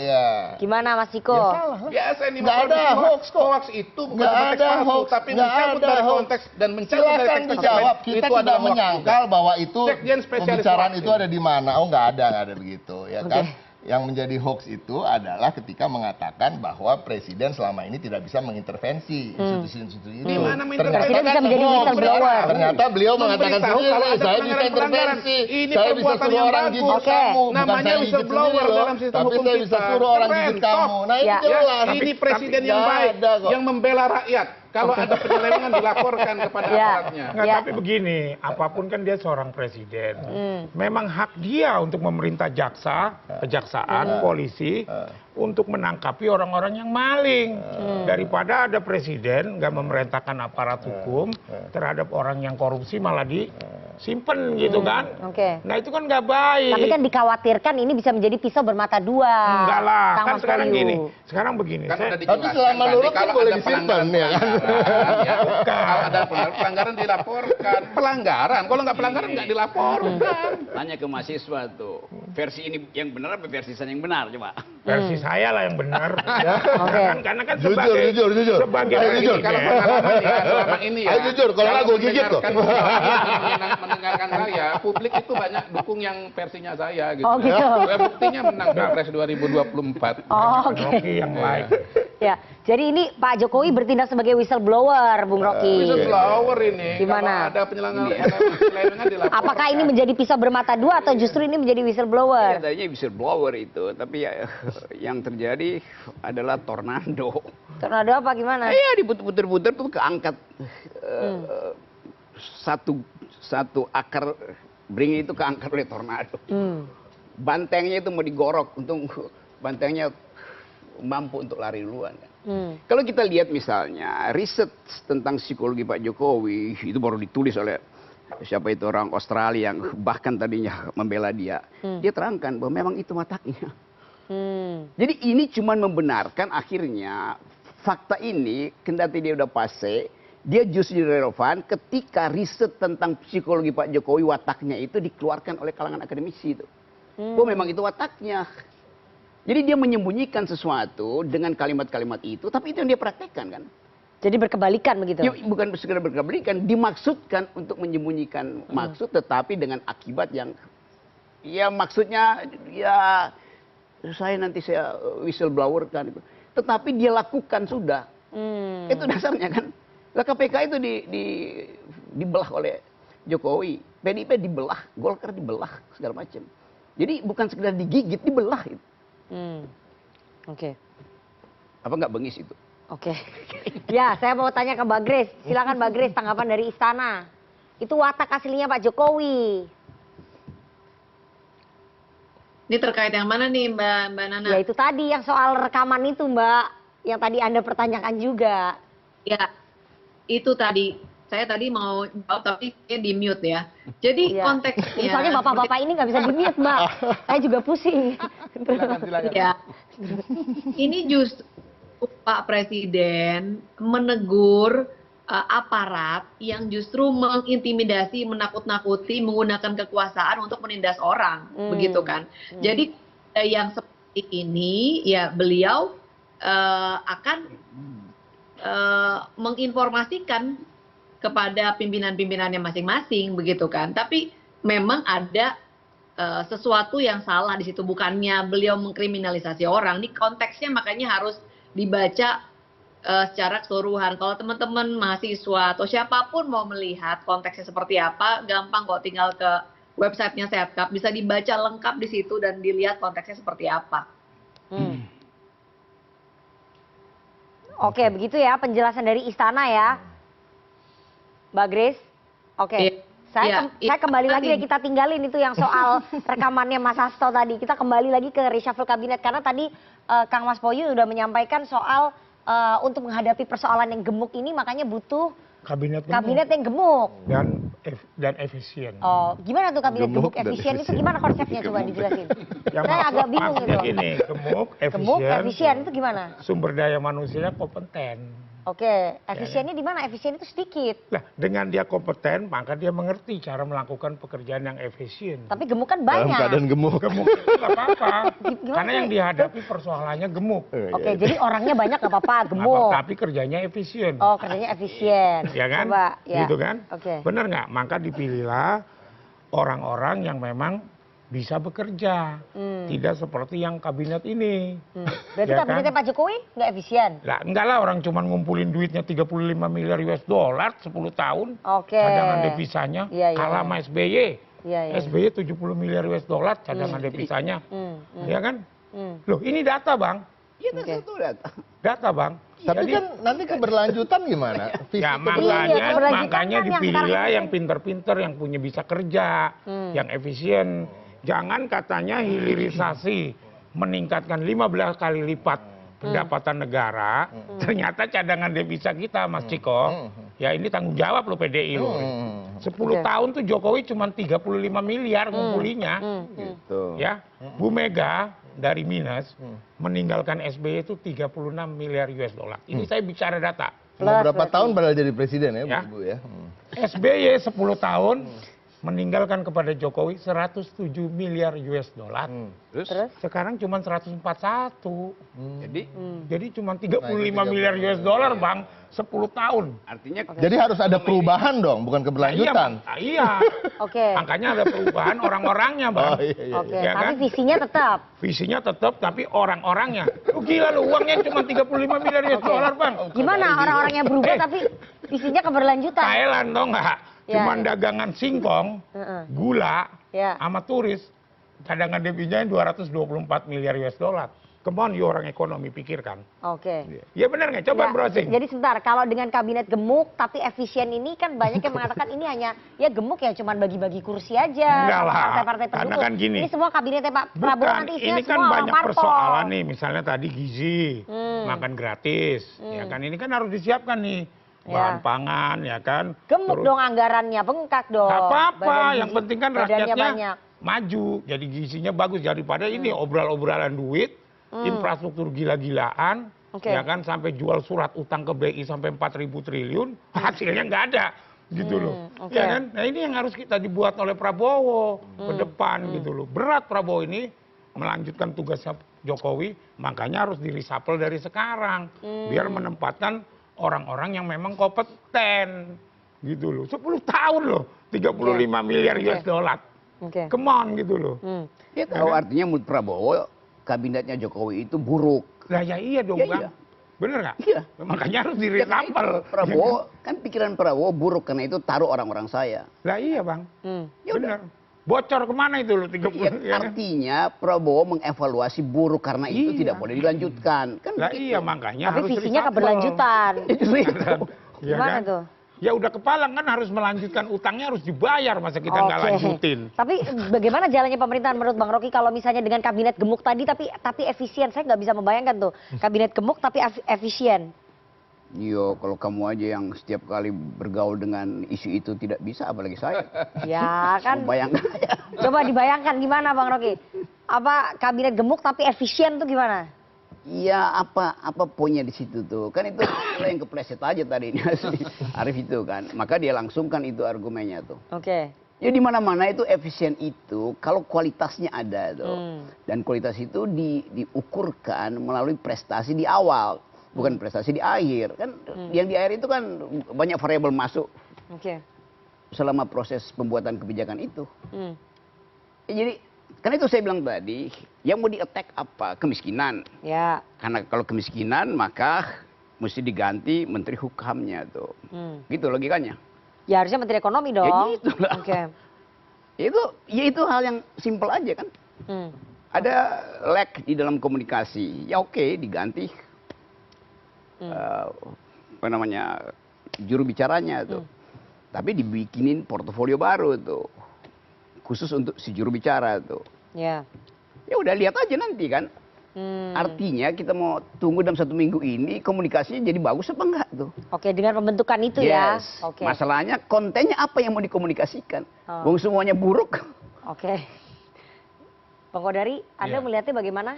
Gimana Mas Ciko? Biasa ini nggak ada hoax kok. Hoax itu bukan ada hoax, tapi mencabut dari konteks dan mencabut dari teks dijawab. Kita tidak menyangkal bahwa itu pembicaraan itu ada di mana. Oh nggak ada begitu ya kan. Yang menjadi hoax itu adalah ketika mengatakan bahwa presiden selama ini tidak bisa mengintervensi institusi-institusi itu. Presiden bisa menjadi whistleblower. Ternyata beliau mengatakan sendiri, saya bisa intervensi, saya bisa suruh orang gigit kamu, bukan saya gigit sendiri loh, tapi saya bisa suruh orang gigit kamu. Nah itu jelas. Ini presiden yang baik, yang membela rakyat. Kalau ada penyelewengan dilaporkan kepada aparatnya. Nggak, tapi begini, apapun kan dia seorang presiden. Memang hak dia untuk memerintah kejaksaan, polisi, untuk menangkapi orang-orang yang maling. Daripada ada presiden nggak memerintahkan aparat hukum terhadap orang yang korupsi malah disimpan gitu kan. Nah itu kan nggak baik. Tapi kan dikhawatirkan ini bisa menjadi pisau bermata dua. Enggak lah, kan sekarang begini. Tapi selama nurut kan boleh disimpan ya kan. Kalau ada pelanggaran dilaporkan. Pelanggaran, kalau nggak pelanggaran nggak dilaporkan. Tanya ke mahasiswa tuh, versi ini yang benar apa versi saya yang benar coba? Versi saya lah yang benar. Karena kan jujur. Sebagai jujur. Kalau pengalaman ya selama ini ya. Jujur, kalau nggak gue gigit kok. Mendengarkan saya, publik itu banyak dukung yang versinya saya gitu. Oh gitu. Buktinya menang Pilpres 2024. Oke. Yang lain. Ya, jadi ini Pak Jokowi bertindak sebagai whistleblower, Bung Rocky. Whistleblower ini. Gimana? Kalau ada penyelewengan dilaporkan. Apakah ini menjadi pisau bermata dua atau justru ini menjadi whistleblower? Tadinya whistleblower itu, tapi ya, yang terjadi adalah tornado. Tornado apa gimana? Iya, diputer-puter tuh keangkat satu akar beringin itu keangkat oleh tornado. Bantengnya itu mau digorok, untung bantengnya mampu untuk lari duluan. Kalau kita lihat misalnya riset tentang psikologi Pak Jokowi itu baru ditulis oleh siapa itu orang Australia yang bahkan tadinya membela dia. Dia terangkan bahwa memang itu wataknya. Jadi ini cuma membenarkan akhirnya fakta ini kendati dia udah pase, dia justru relevan ketika riset tentang psikologi Pak Jokowi wataknya itu dikeluarkan oleh kalangan akademisi itu. Bahwa memang itu wataknya. Jadi dia menyembunyikan sesuatu dengan kalimat-kalimat itu, tapi itu yang dia praktekkan kan. Jadi berkebalikan begitu? Ya, bukan sekedar berkebalikan, dimaksudkan untuk menyembunyikan maksud, tetapi dengan akibat yang, ya maksudnya, ya saya nanti saya whistleblower kan. Tetapi dia lakukan sudah. Itu dasarnya kan. Lah KPK itu dibelah oleh Jokowi, PDIP dibelah, Golkar dibelah, segala macam. Jadi bukan sekedar digigit, dibelah itu. Oke. Apa nggak bengis itu? Oke. Ya, saya mau tanya ke Mbak Grace. Silakan Mbak Grace, tanggapan dari Istana. Itu watak aslinya Pak Jokowi. Ini terkait yang mana nih Mbak Nana? Ya itu tadi yang soal rekaman itu Mbak, yang tadi Anda pertanyakan juga. Ya, itu tadi. Saya tadi mau jawab tapi di mute ya. Jadi konteksnya. Soalnya bapak-bapak ini nggak bisa di mute Mbak. Saya juga pusing. Silakan. Ya. Ini justru Pak Presiden menegur aparat yang justru mengintimidasi, menakut-nakuti, menggunakan kekuasaan untuk menindas orang, begitu kan? Jadi yang seperti ini ya beliau akan menginformasikan kepada pimpinan-pimpinannya masing-masing, begitu kan? Tapi memang ada sesuatu yang salah di situ, bukannya beliau mengkriminalisasi orang. Ini konteksnya makanya harus dibaca secara keseluruhan. Kalau teman-teman mahasiswa atau siapapun mau melihat konteksnya seperti apa, gampang kok, tinggal ke websitenya Setkap, bisa dibaca lengkap di situ dan dilihat konteksnya seperti apa. Oke, begitu ya penjelasan dari Istana ya, Mbak Grace. Oke. Saya kembali lagi ya, kita tinggalin itu yang soal rekamannya Mas Hasto tadi. Kita kembali lagi ke reshuffle kabinet karena tadi Kang Mas Poyu sudah menyampaikan soal untuk menghadapi persoalan yang gemuk ini makanya butuh kabinet yang gemuk dan efisien. Oh, gimana tuh kabinet gemuk efisien itu gimana konsepnya, coba dijelasin. Saya agak bingung itu. Gini, gemuk, efisien itu gimana? Sumber daya manusianya kompeten. Oke, efisiennya di mana? Efisien itu sedikit. Nah, dengan dia kompeten, maka dia mengerti cara melakukan pekerjaan yang efisien. Tapi gemuk kan banyak. Dalam keadaan gemuk. Gemuk itu nggak apa-apa. Karena yang dihadapi persoalannya gemuk. Oke, jadi orangnya banyak nggak apa-apa, gemuk. Tapi kerjanya efisien. Oh, kerjanya efisien. Ya kan? Coba, ya. Gitu kan? Oke. Benar nggak? Maka dipilihlah orang-orang yang memang bisa bekerja. Tidak seperti yang kabinet ini. Berarti Ya kabinetnya kan? Pak Jokowi nggak efisien? Lah, enggak lah, orang cuma ngumpulin duitnya 35 miliar US dollar 10 tahun. Oke. Cadangan devisanya. Iya, iya, Kalah iya. sama SBY. Iya, iya. SBY 70 miliar US dollar cadangan devisanya. Ya kan? Loh, ini data, Bang. Iya, satu data. Data, Bang. Tapi kan nanti keberlanjutan gimana? Visi Ya keberlanjutan. makanya kan yang dipilihlah sekarang yang pinter-pinter, yang punya bisa kerja, yang efisien. Jangan katanya hilirisasi meningkatkan 15 kali lipat pendapatan negara, ternyata cadangan devisa kita, Mas Ciko, ya ini tanggung jawab lo PDI lo. 10 tahun tuh Jokowi cuma 35 miliar ngumpulinya. Gitu. Ya, Bu Mega dari minus meninggalkan SBY itu 36 miliar US dollar. Ini saya bicara data. Cuma berapa tahun padahal jadi presiden ya, Ya. Bu ya? SBY 10 tahun meninggalkan kepada Jokowi 107 miliar US dollar. Terus? Sekarang cuma 141. Jadi cuma 35 Nah, miliar US dollar, Bang, 10 tahun. Artinya Jadi harus ada perubahan dong, bukan keberlanjutan. Iya. Oke. Makanya ada perubahan orang-orangnya, Bang. Oh, iya. Oke, Ya tapi kan? visinya tetap. Visinya tetap, tapi orang-orangnya. Lu gila lu, uangnya cuma 35 miliar US dollar, Bang. Gimana orang-orangnya berubah tapi visinya keberlanjutan? Thailand tau nggak? Ya, Cuman ya. dagangan singkong, gula, Ya. sama turis. Cadangan devisanya 224 miliar US dollar. Come on, you orang ekonomi, pikirkan. Oke. Ya benar nggak? Coba Ya, browsing. Jadi sebentar, kalau dengan kabinet gemuk tapi efisien ini kan banyak yang mengatakan ini hanya ya gemuk ya cuman bagi-bagi kursi aja Enggak sama lah, partai-partai karena pendukung. kan gini. Ini semua kabinetnya Pak Prabowo Bukan, nanti isinya ini kan semua orang banyak parpol. persoalan nih. Misalnya tadi gizi, makan gratis. Ya kan, ini kan harus disiapkan nih. Ya. Bahan pangan, ya kan. Gemuk Terus- dong anggarannya, bengkak dong. Nggak apa-apa, Badan yang gizi- penting kan badannya rakyatnya banyak. maju. Jadi gizinya bagus daripada ini obral-obralan duit, infrastruktur gila-gilaan, Oke. ya kan, sampai jual surat utang ke BI sampai 4.000 triliun, hasilnya nggak ada. Gitu loh. oke. Ya kan? Nah, ini yang harus kita dibuat oleh Prabowo ke depan gitu loh. Berat Prabowo ini melanjutkan tugasnya Jokowi, makanya harus di-reshuffle dari sekarang biar menempatkan orang-orang yang memang kompeten. Gitu loh. 10 tahun loh, 35 miliar US dollar. Oke. Come on gitu loh. Ya kalau artinya menurut Prabowo kabinetnya Jokowi itu buruk. Lah ya iya dong, Ya, Bang. iya. Bener nggak? Iya. Makanya harus Ya, di-reshuffle. Prabowo kan pikiran Prabowo buruk karena itu taruh orang-orang saya. Lah iya, Bang. Ya Bener. Bocor kemana itu loh 30? Iya, artinya Prabowo mengevaluasi buruk karena itu tidak boleh dilanjutkan. Kan Lah begitu. iya, makanya Tapi harus visinya reshuffle. keberlanjutan. Justru itu. Ya Gimana kan? tuh? Ya udah kepalang kan, harus melanjutkan utangnya, harus dibayar, masa kita nggak Oke. lanjutin. Tapi bagaimana jalannya pemerintahan menurut Bang Rocky kalau misalnya dengan kabinet gemuk tadi tapi efisien? Saya nggak bisa membayangkan tuh kabinet gemuk tapi efisien. Yo, kalau kamu aja yang setiap kali bergaul dengan isu itu tidak bisa, apalagi saya. Ya kan. Bayangkan. Coba dibayangkan gimana Bang Rocky? Apa kabinet gemuk tapi efisien tuh gimana? Iya, apa poinnya di situ tuh? Kan itu yang kepleset aja tadi Arif itu kan. Maka dia langsungkan itu argumennya tuh. Oke. Ya di mana-mana itu efisien itu kalau kualitasnya ada tuh. Dan kualitas itu diukurkan melalui prestasi di awal, bukan prestasi di akhir. Kan yang di akhir itu kan banyak variabel masuk Oke. selama proses pembuatan kebijakan itu. Jadi karena itu saya bilang tadi, yang mau di-attack apa? Kemiskinan. Ya. Karena kalau kemiskinan maka mesti diganti menteri hukamnya tuh. Gitu logikanya. Ya harusnya Menteri Ekonomi dong. Ya gitu lah. Oke. Itu hal yang simpel aja kan. Ada lag di dalam komunikasi. Ya oke, diganti apa namanya juru bicaranya tuh. Tapi dibikinin portofolio baru tuh. Khusus untuk si juru bicara tuh. Ya. Ya udah lihat aja nanti kan. Artinya kita mau tunggu dalam 1 minggu ini komunikasinya jadi bagus apa enggak tuh. Oke, dengan pembentukan itu ya. Yes. Oke. Masalahnya kontennya apa yang mau dikomunikasikan. Oh. Wong semuanya buruk. Oke. Bang Kodari, Anda Ya. melihatnya bagaimana?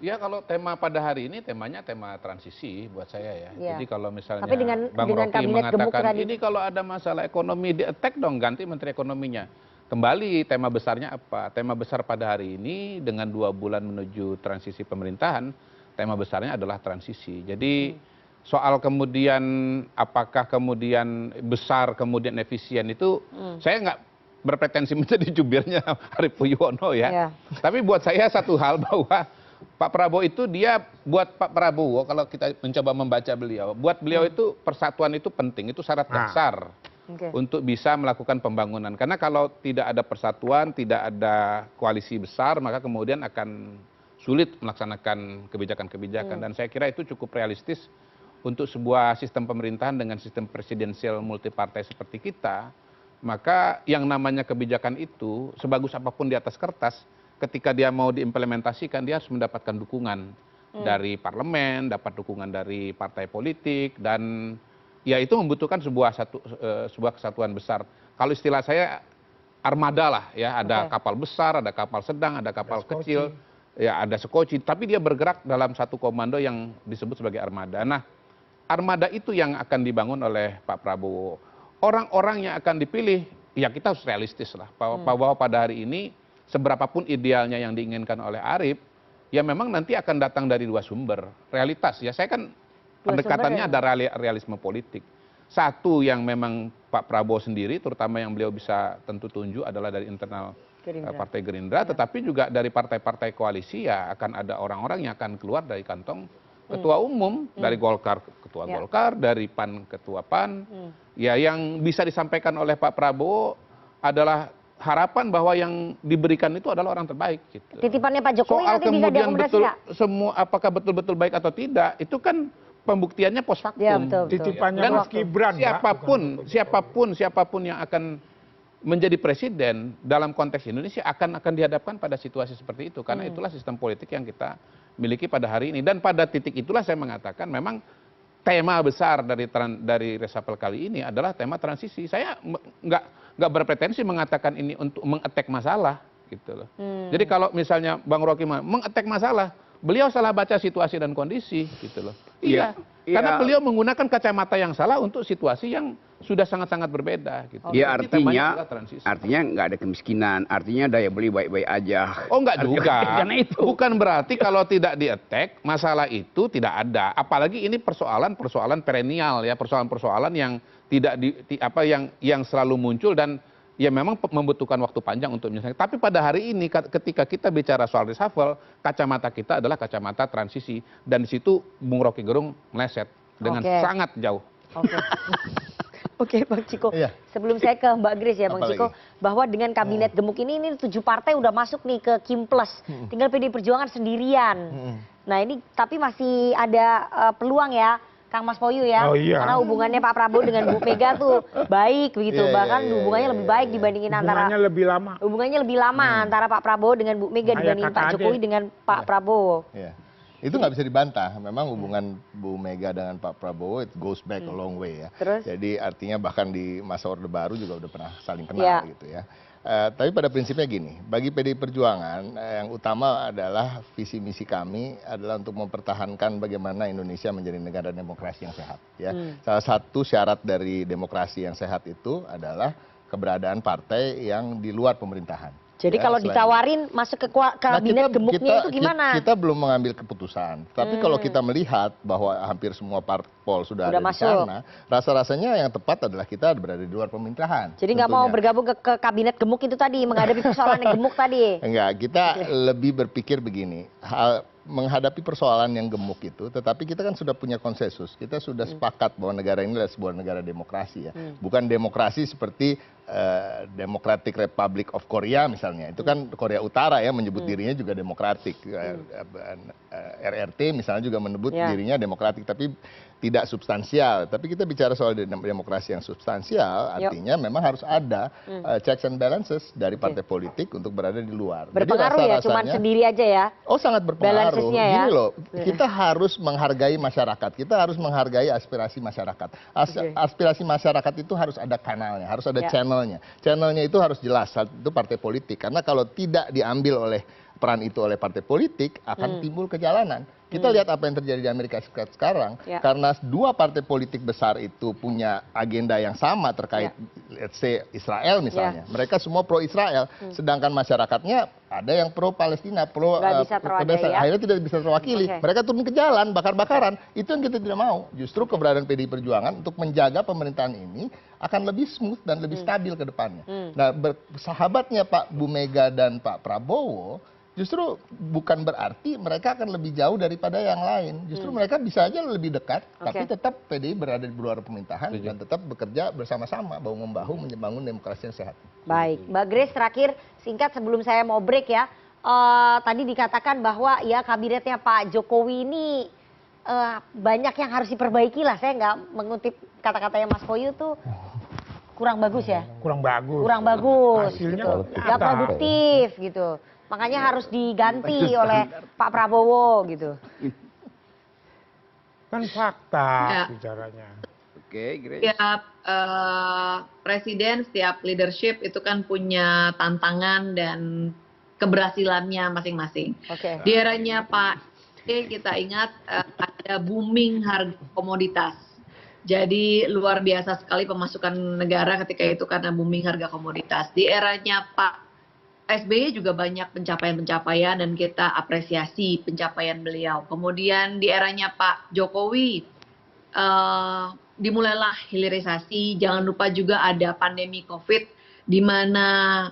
Ya kalau tema pada hari ini temanya tema transisi buat saya ya. Iya. Jadi kalau misalnya Tapi dengan Bang Rocky kabinet gemuk mengatakan tadi. ini kalau ada masalah ekonomi di-attack dong, ganti menteri ekonominya. Kembali tema besarnya apa? Tema besar pada hari ini dengan 2 bulan menuju transisi pemerintahan, tema besarnya adalah transisi. Jadi soal kemudian apakah kemudian besar kemudian efisien itu saya berpretensi menjadi jubirnya Arief Puyono ya. Tapi buat saya satu hal bahwa Pak Prabowo itu buat Pak Prabowo kalau kita mencoba membaca beliau, buat beliau itu persatuan itu penting, itu syarat dasar untuk bisa melakukan pembangunan. Karena kalau tidak ada persatuan, tidak ada koalisi besar, maka kemudian akan sulit melaksanakan kebijakan-kebijakan. Dan saya kira itu cukup realistis untuk sebuah sistem pemerintahan dengan sistem presidensial multipartai seperti kita. Maka yang namanya kebijakan itu, sebagus apapun di atas kertas, ketika dia mau diimplementasikan, dia harus mendapatkan dukungan dari parlemen, dapat dukungan dari partai politik, dan ya itu membutuhkan sebuah kesatuan besar. Kalau istilah saya armada lah ya, ada kapal besar, ada kapal sedang, ada kapal kecil, ya ada sekoci, tapi dia bergerak dalam satu komando yang disebut sebagai armada. Nah, armada itu yang akan dibangun oleh Pak Prabowo. Orang-orang yang akan dipilih, ya kita harus realistis lah, bahwa pada hari ini seberapapun idealnya yang diinginkan oleh Arief, ya memang nanti akan datang dari dua sumber. Realitas ya, saya kan pendekatannya ada realisme politik. Satu yang memang Pak Prabowo sendiri, terutama yang beliau bisa tentu tunjuk adalah dari internal Partai Gerindra, tetapi juga dari partai-partai koalisi ya akan ada orang-orang yang akan keluar dari kantong ketua umum, dari Golkar ketua Golkar, dari PAN ketua PAN. Ya yang bisa disampaikan oleh Pak Prabowo adalah harapan bahwa yang diberikan itu adalah orang terbaik. Gitu. Titipannya Pak Jokowi nanti bisa diakomodasi nggak? Apakah betul-betul baik atau tidak, itu kan pembuktiannya post factum. Ya, betul. Titipannya Mas Gibran, siapapun yang akan menjadi presiden dalam konteks Indonesia akan dihadapkan pada situasi seperti itu, karena itulah sistem politik yang kita miliki pada hari ini. Dan pada titik itulah saya mengatakan memang tema besar dari reshuffle kali ini adalah tema transisi. Saya nggak berpretensi mengatakan ini untuk meng-attack masalah gitu loh. Jadi kalau misalnya Bang Rocky meng-attack masalah, beliau salah baca situasi dan kondisi gitu loh. Iya. Karena beliau menggunakan kacamata yang salah untuk situasi yang sudah sangat-sangat berbeda gitu. Ya artinya nggak ada kemiskinan, artinya daya beli baik-baik aja. Oh nggak juga. Bukan berarti kalau tidak di-attack masalah itu tidak ada. Apalagi ini persoalan perennial ya, persoalan-persoalan yang tidak yang selalu muncul dan ya memang membutuhkan waktu panjang untuk menyelesaikan. Tapi pada hari ini ketika kita bicara soal reshuffle, kacamata kita adalah kacamata transisi, dan di situ Bung Rocky Gerung meleset dengan sangat jauh. Oke, Bang Ciko. Sebelum saya ke Mbak Grace ya, Bang Ciko, bahwa dengan kabinet gemuk ini 7 partai udah masuk nih ke Kim Plus, tinggal PDI Perjuangan sendirian. Nah ini tapi masih ada peluang ya, Kang Mas Poyu ya, karena hubungannya Pak Prabowo dengan Bu Mega tuh baik begitu, bahkan hubungannya lebih baik dibandingin hubungannya lebih lama antara Pak Prabowo dengan Bu Mega dibandingin Pak Jokowi dengan Pak Prabowo. Itu nggak bisa dibantah. Memang hubungan Bu Mega dengan Pak Prabowo it goes back a long way ya. Jadi artinya bahkan di masa Orde Baru juga udah pernah saling kenal gitu ya. Tapi pada prinsipnya gini, bagi PDI Perjuangan yang utama adalah visi misi kami adalah untuk mempertahankan bagaimana Indonesia menjadi negara demokrasi yang sehat. Ya. Salah satu syarat dari demokrasi yang sehat itu adalah keberadaan partai yang di luar pemerintahan. Jadi kalau ditawarin masuk ke kabinet gemuknya itu gimana? Kita belum mengambil keputusan. Tapi kalau kita melihat bahwa hampir semua parpol sudah ada di sana, rasa-rasanya yang tepat adalah kita berada di luar pemerintahan. Jadi nggak mau bergabung ke kabinet gemuk itu tadi, menghadapi persoalan yang gemuk tadi? Enggak, kita lebih berpikir begini. Menghadapi persoalan yang gemuk itu, tetapi kita kan sudah punya konsensus. Kita sudah sepakat bahwa negara ini adalah sebuah negara demokrasi ya. Bukan demokrasi seperti Democratic Republic of Korea misalnya. Itu kan Korea Utara ya menyebut dirinya juga demokratik. RRT misalnya juga menyebut dirinya demokratik, tapi tidak substansial. Tapi kita bicara soal demokrasi yang substansial, artinya memang harus ada checks and balances dari partai politik untuk berada di luar. Berpengaruh ya, cuman sendiri aja ya? Oh sangat berpengaruh. Gini loh, kita harus menghargai masyarakat, kita harus menghargai aspirasi masyarakat. Aspirasi masyarakat itu harus ada kanalnya, harus ada channelnya. Channelnya itu harus jelas, itu partai politik. Karena kalau tidak diambil oleh peran itu oleh partai politik, akan timbul kejalanan. Kita lihat apa yang terjadi di Amerika Serikat sekarang, karena dua partai politik besar itu punya agenda yang sama terkait, let's say Israel misalnya. Mereka semua pro Israel, sedangkan masyarakatnya ada yang pro Palestina, pro akhirnya tidak bisa terwakili. Mereka turun ke jalan, bakar-bakaran. Itu yang kita tidak mau. Justru keberadaan PDI Perjuangan untuk menjaga pemerintahan ini akan lebih smooth dan lebih stabil ke depannya. Nah, sahabatnya Pak Bu Mega dan Pak Prabowo justru bukan berarti mereka akan lebih jauh daripada yang lain. Justru mereka bisa aja lebih dekat, tapi tetap PDI berada di luar pemerintahan dan tetap bekerja bersama-sama, bahu-membahu membangun demokrasi yang sehat. Baik, Mbak Grace terakhir singkat sebelum saya mau break ya. Tadi dikatakan bahwa ya kabinetnya Pak Jokowi ini banyak yang harus diperbaiki lah. Saya nggak mengutip kata-katanya Mas Koyu tuh kurang bagus ya. Kurang bagus. Kurang bagus. Hasilnya gitu. Nggak produktif gitu. Makanya harus diganti oleh Pak Prabowo gitu. Kan fakta bicaranya. Setiap presiden, setiap leadership itu kan punya tantangan dan keberhasilannya masing-masing. Di eranya Pak kita ingat ada booming harga komoditas. Jadi luar biasa sekali pemasukan negara ketika itu karena booming harga komoditas. Di eranya Pak SBY juga banyak pencapaian-pencapaian dan kita apresiasi pencapaian beliau. Kemudian di eranya Pak Jokowi dimulailah hilirisasi. Jangan lupa juga ada pandemi COVID di mana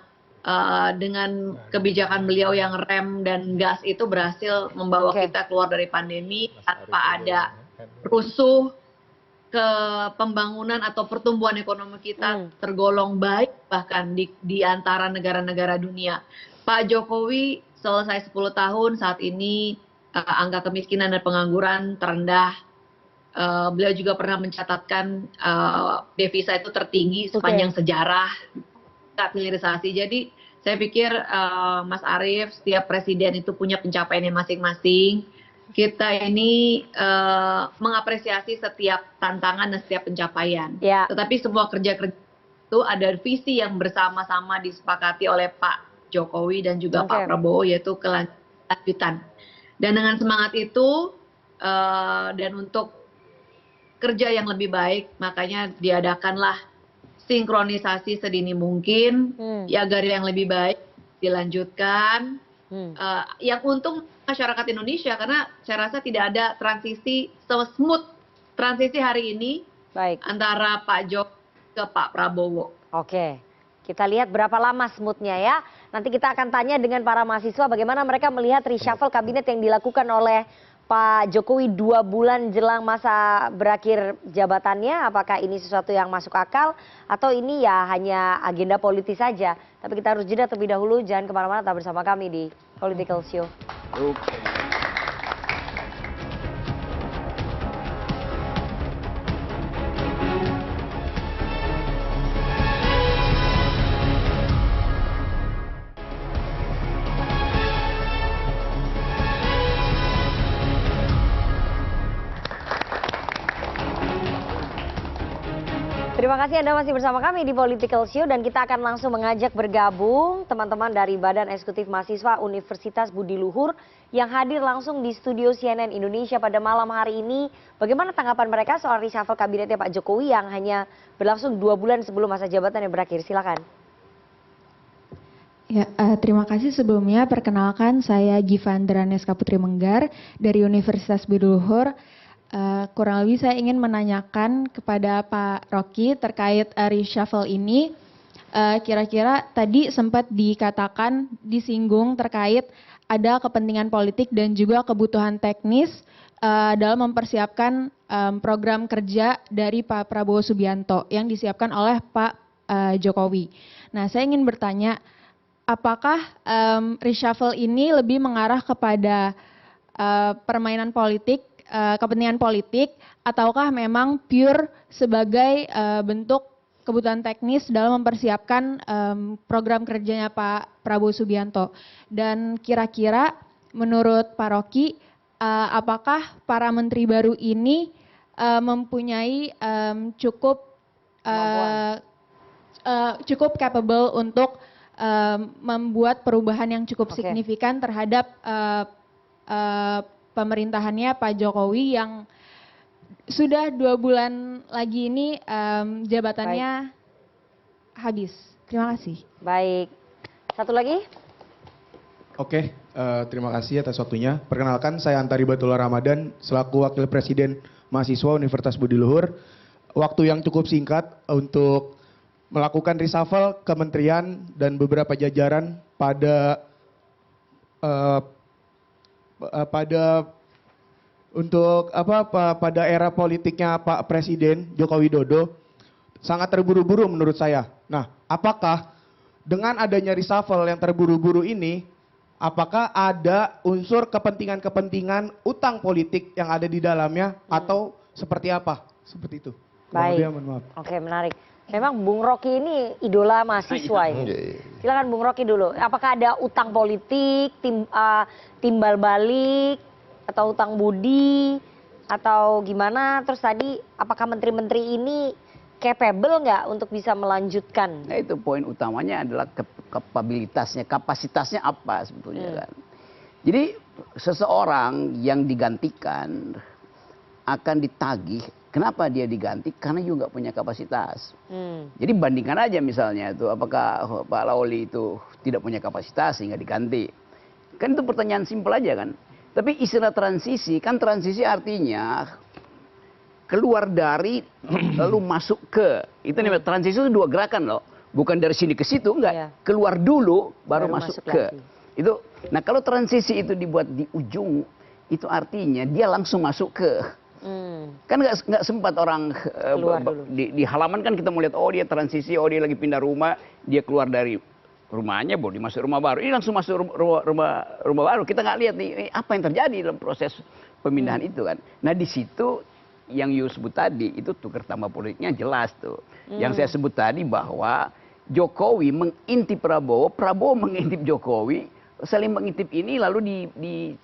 dengan kebijakan beliau yang rem dan gas itu berhasil membawa kita keluar dari pandemi tanpa ada rusuh ke pembangunan atau pertumbuhan ekonomi kita tergolong baik bahkan di antara negara-negara dunia. Pak Jokowi selesai 10 tahun saat ini angka kemiskinan dan pengangguran terendah. Beliau juga pernah mencatatkan devisa itu tertinggi sepanjang sejarah saat hilirisasi. Jadi saya pikir Mas Arief, setiap presiden itu punya pencapaiannya masing-masing. Kita ini mengapresiasi setiap tantangan dan setiap pencapaian. Tetapi semua kerja-kerja itu ada visi yang bersama-sama disepakati oleh Pak Jokowi dan juga Pak Prabowo, yaitu kelanjutan. Dan dengan semangat itu dan untuk kerja yang lebih baik, makanya diadakanlah sinkronisasi sedini mungkin, agar yang lebih baik dilanjutkan. Yang untung masyarakat Indonesia karena saya rasa tidak ada transisi smooth transisi hari ini antara Pak Jokowi ke Pak Prabowo. Oke, kita lihat berapa lama smoothnya ya. Nanti kita akan tanya dengan para mahasiswa bagaimana mereka melihat reshuffle kabinet yang dilakukan oleh Pak Jokowi 2 bulan jelang masa berakhir jabatannya. Apakah ini sesuatu yang masuk akal atau ini ya hanya agenda politis saja. Tapi kita harus jeda terlebih dahulu, jangan kemana-mana, tetap bersama kami di Political Show. Terima kasih Anda masih bersama kami di Political Show dan kita akan langsung mengajak bergabung teman-teman dari Badan Eksekutif Mahasiswa Universitas Budi Luhur yang hadir langsung di studio CNN Indonesia pada malam hari ini. Bagaimana tanggapan mereka soal reshuffle kabinetnya Pak Jokowi yang hanya berlangsung 2 bulan sebelum masa jabatannya berakhir? Silakan. Ya, terima kasih sebelumnya. Perkenalkan saya Givandra Neska Putri Menggar dari Universitas Budi Luhur. Kurang lebih saya ingin menanyakan kepada Pak Rocky terkait reshuffle ini. Kira-kira tadi sempat dikatakan, disinggung terkait ada kepentingan politik dan juga kebutuhan teknis dalam mempersiapkan program kerja dari Pak Prabowo Subianto yang disiapkan oleh Pak Jokowi. Nah, saya ingin bertanya, apakah reshuffle ini lebih mengarah kepada permainan politik, kepentingan politik, ataukah memang pure sebagai bentuk kebutuhan teknis dalam mempersiapkan program kerjanya Pak Prabowo Subianto? Dan kira-kira menurut Pak Rocky, apakah para menteri baru ini mempunyai cukup capable untuk membuat perubahan yang cukup signifikan terhadap pemerintahannya Pak Jokowi yang sudah 2 bulan lagi ini jabatannya habis. Terima kasih. Baik. Satu lagi. Oke, terima kasih atas waktunya. Perkenalkan, saya Antari Batullah Ramadan, selaku Wakil Presiden Mahasiswa Universitas Budi Luhur. Waktu yang cukup singkat untuk melakukan reshuffle kementerian dan beberapa jajaran pada pada era politiknya Pak Presiden Joko Widodo sangat terburu-buru menurut saya. Nah, apakah dengan adanya reshuffle yang terburu-buru ini, apakah ada unsur kepentingan-kepentingan utang politik yang ada di dalamnya atau seperti apa? Seperti itu. Baik. Oke, menarik. Memang Bung Rocky ini idola mahasiswa ini. Silakan Bung Rocky dulu. Apakah ada utang politik, timbal balik, atau utang budi, atau gimana? Terus tadi apakah menteri-menteri ini capable nggak untuk bisa melanjutkan? Nah, itu poin utamanya adalah kapabilitasnya, kapasitasnya apa sebetulnya kan. Jadi seseorang yang digantikan akan ditagih. Kenapa dia diganti? Karena juga nggak punya kapasitas. Jadi bandingkan aja misalnya itu, apakah Pak Lawli itu tidak punya kapasitas sehingga diganti? Kan itu pertanyaan simpel aja kan. Tapi istilah transisi, kan transisi artinya keluar dari lalu masuk ke. Itu namanya transisi itu 2 gerakan loh. Bukan dari sini ke situ, enggak. Keluar dulu baru masuk ke. Itu. Nah, kalau transisi itu dibuat di ujung, itu artinya dia langsung masuk ke. Kan nggak sempat orang di halaman kan kita mau lihat, oh dia transisi, oh dia lagi pindah rumah, dia keluar dari rumahnya, baru dimasuk rumah baru. Ini langsung masuk rumah baru. Kita nggak lihat nih apa yang terjadi dalam proses pemindahan itu kan. Nah di situ yang you sebut tadi itu tukar tambah politiknya jelas tuh. Yang saya sebut tadi bahwa Jokowi mengintip Prabowo, Prabowo mengintip Jokowi, saling mengintip ini lalu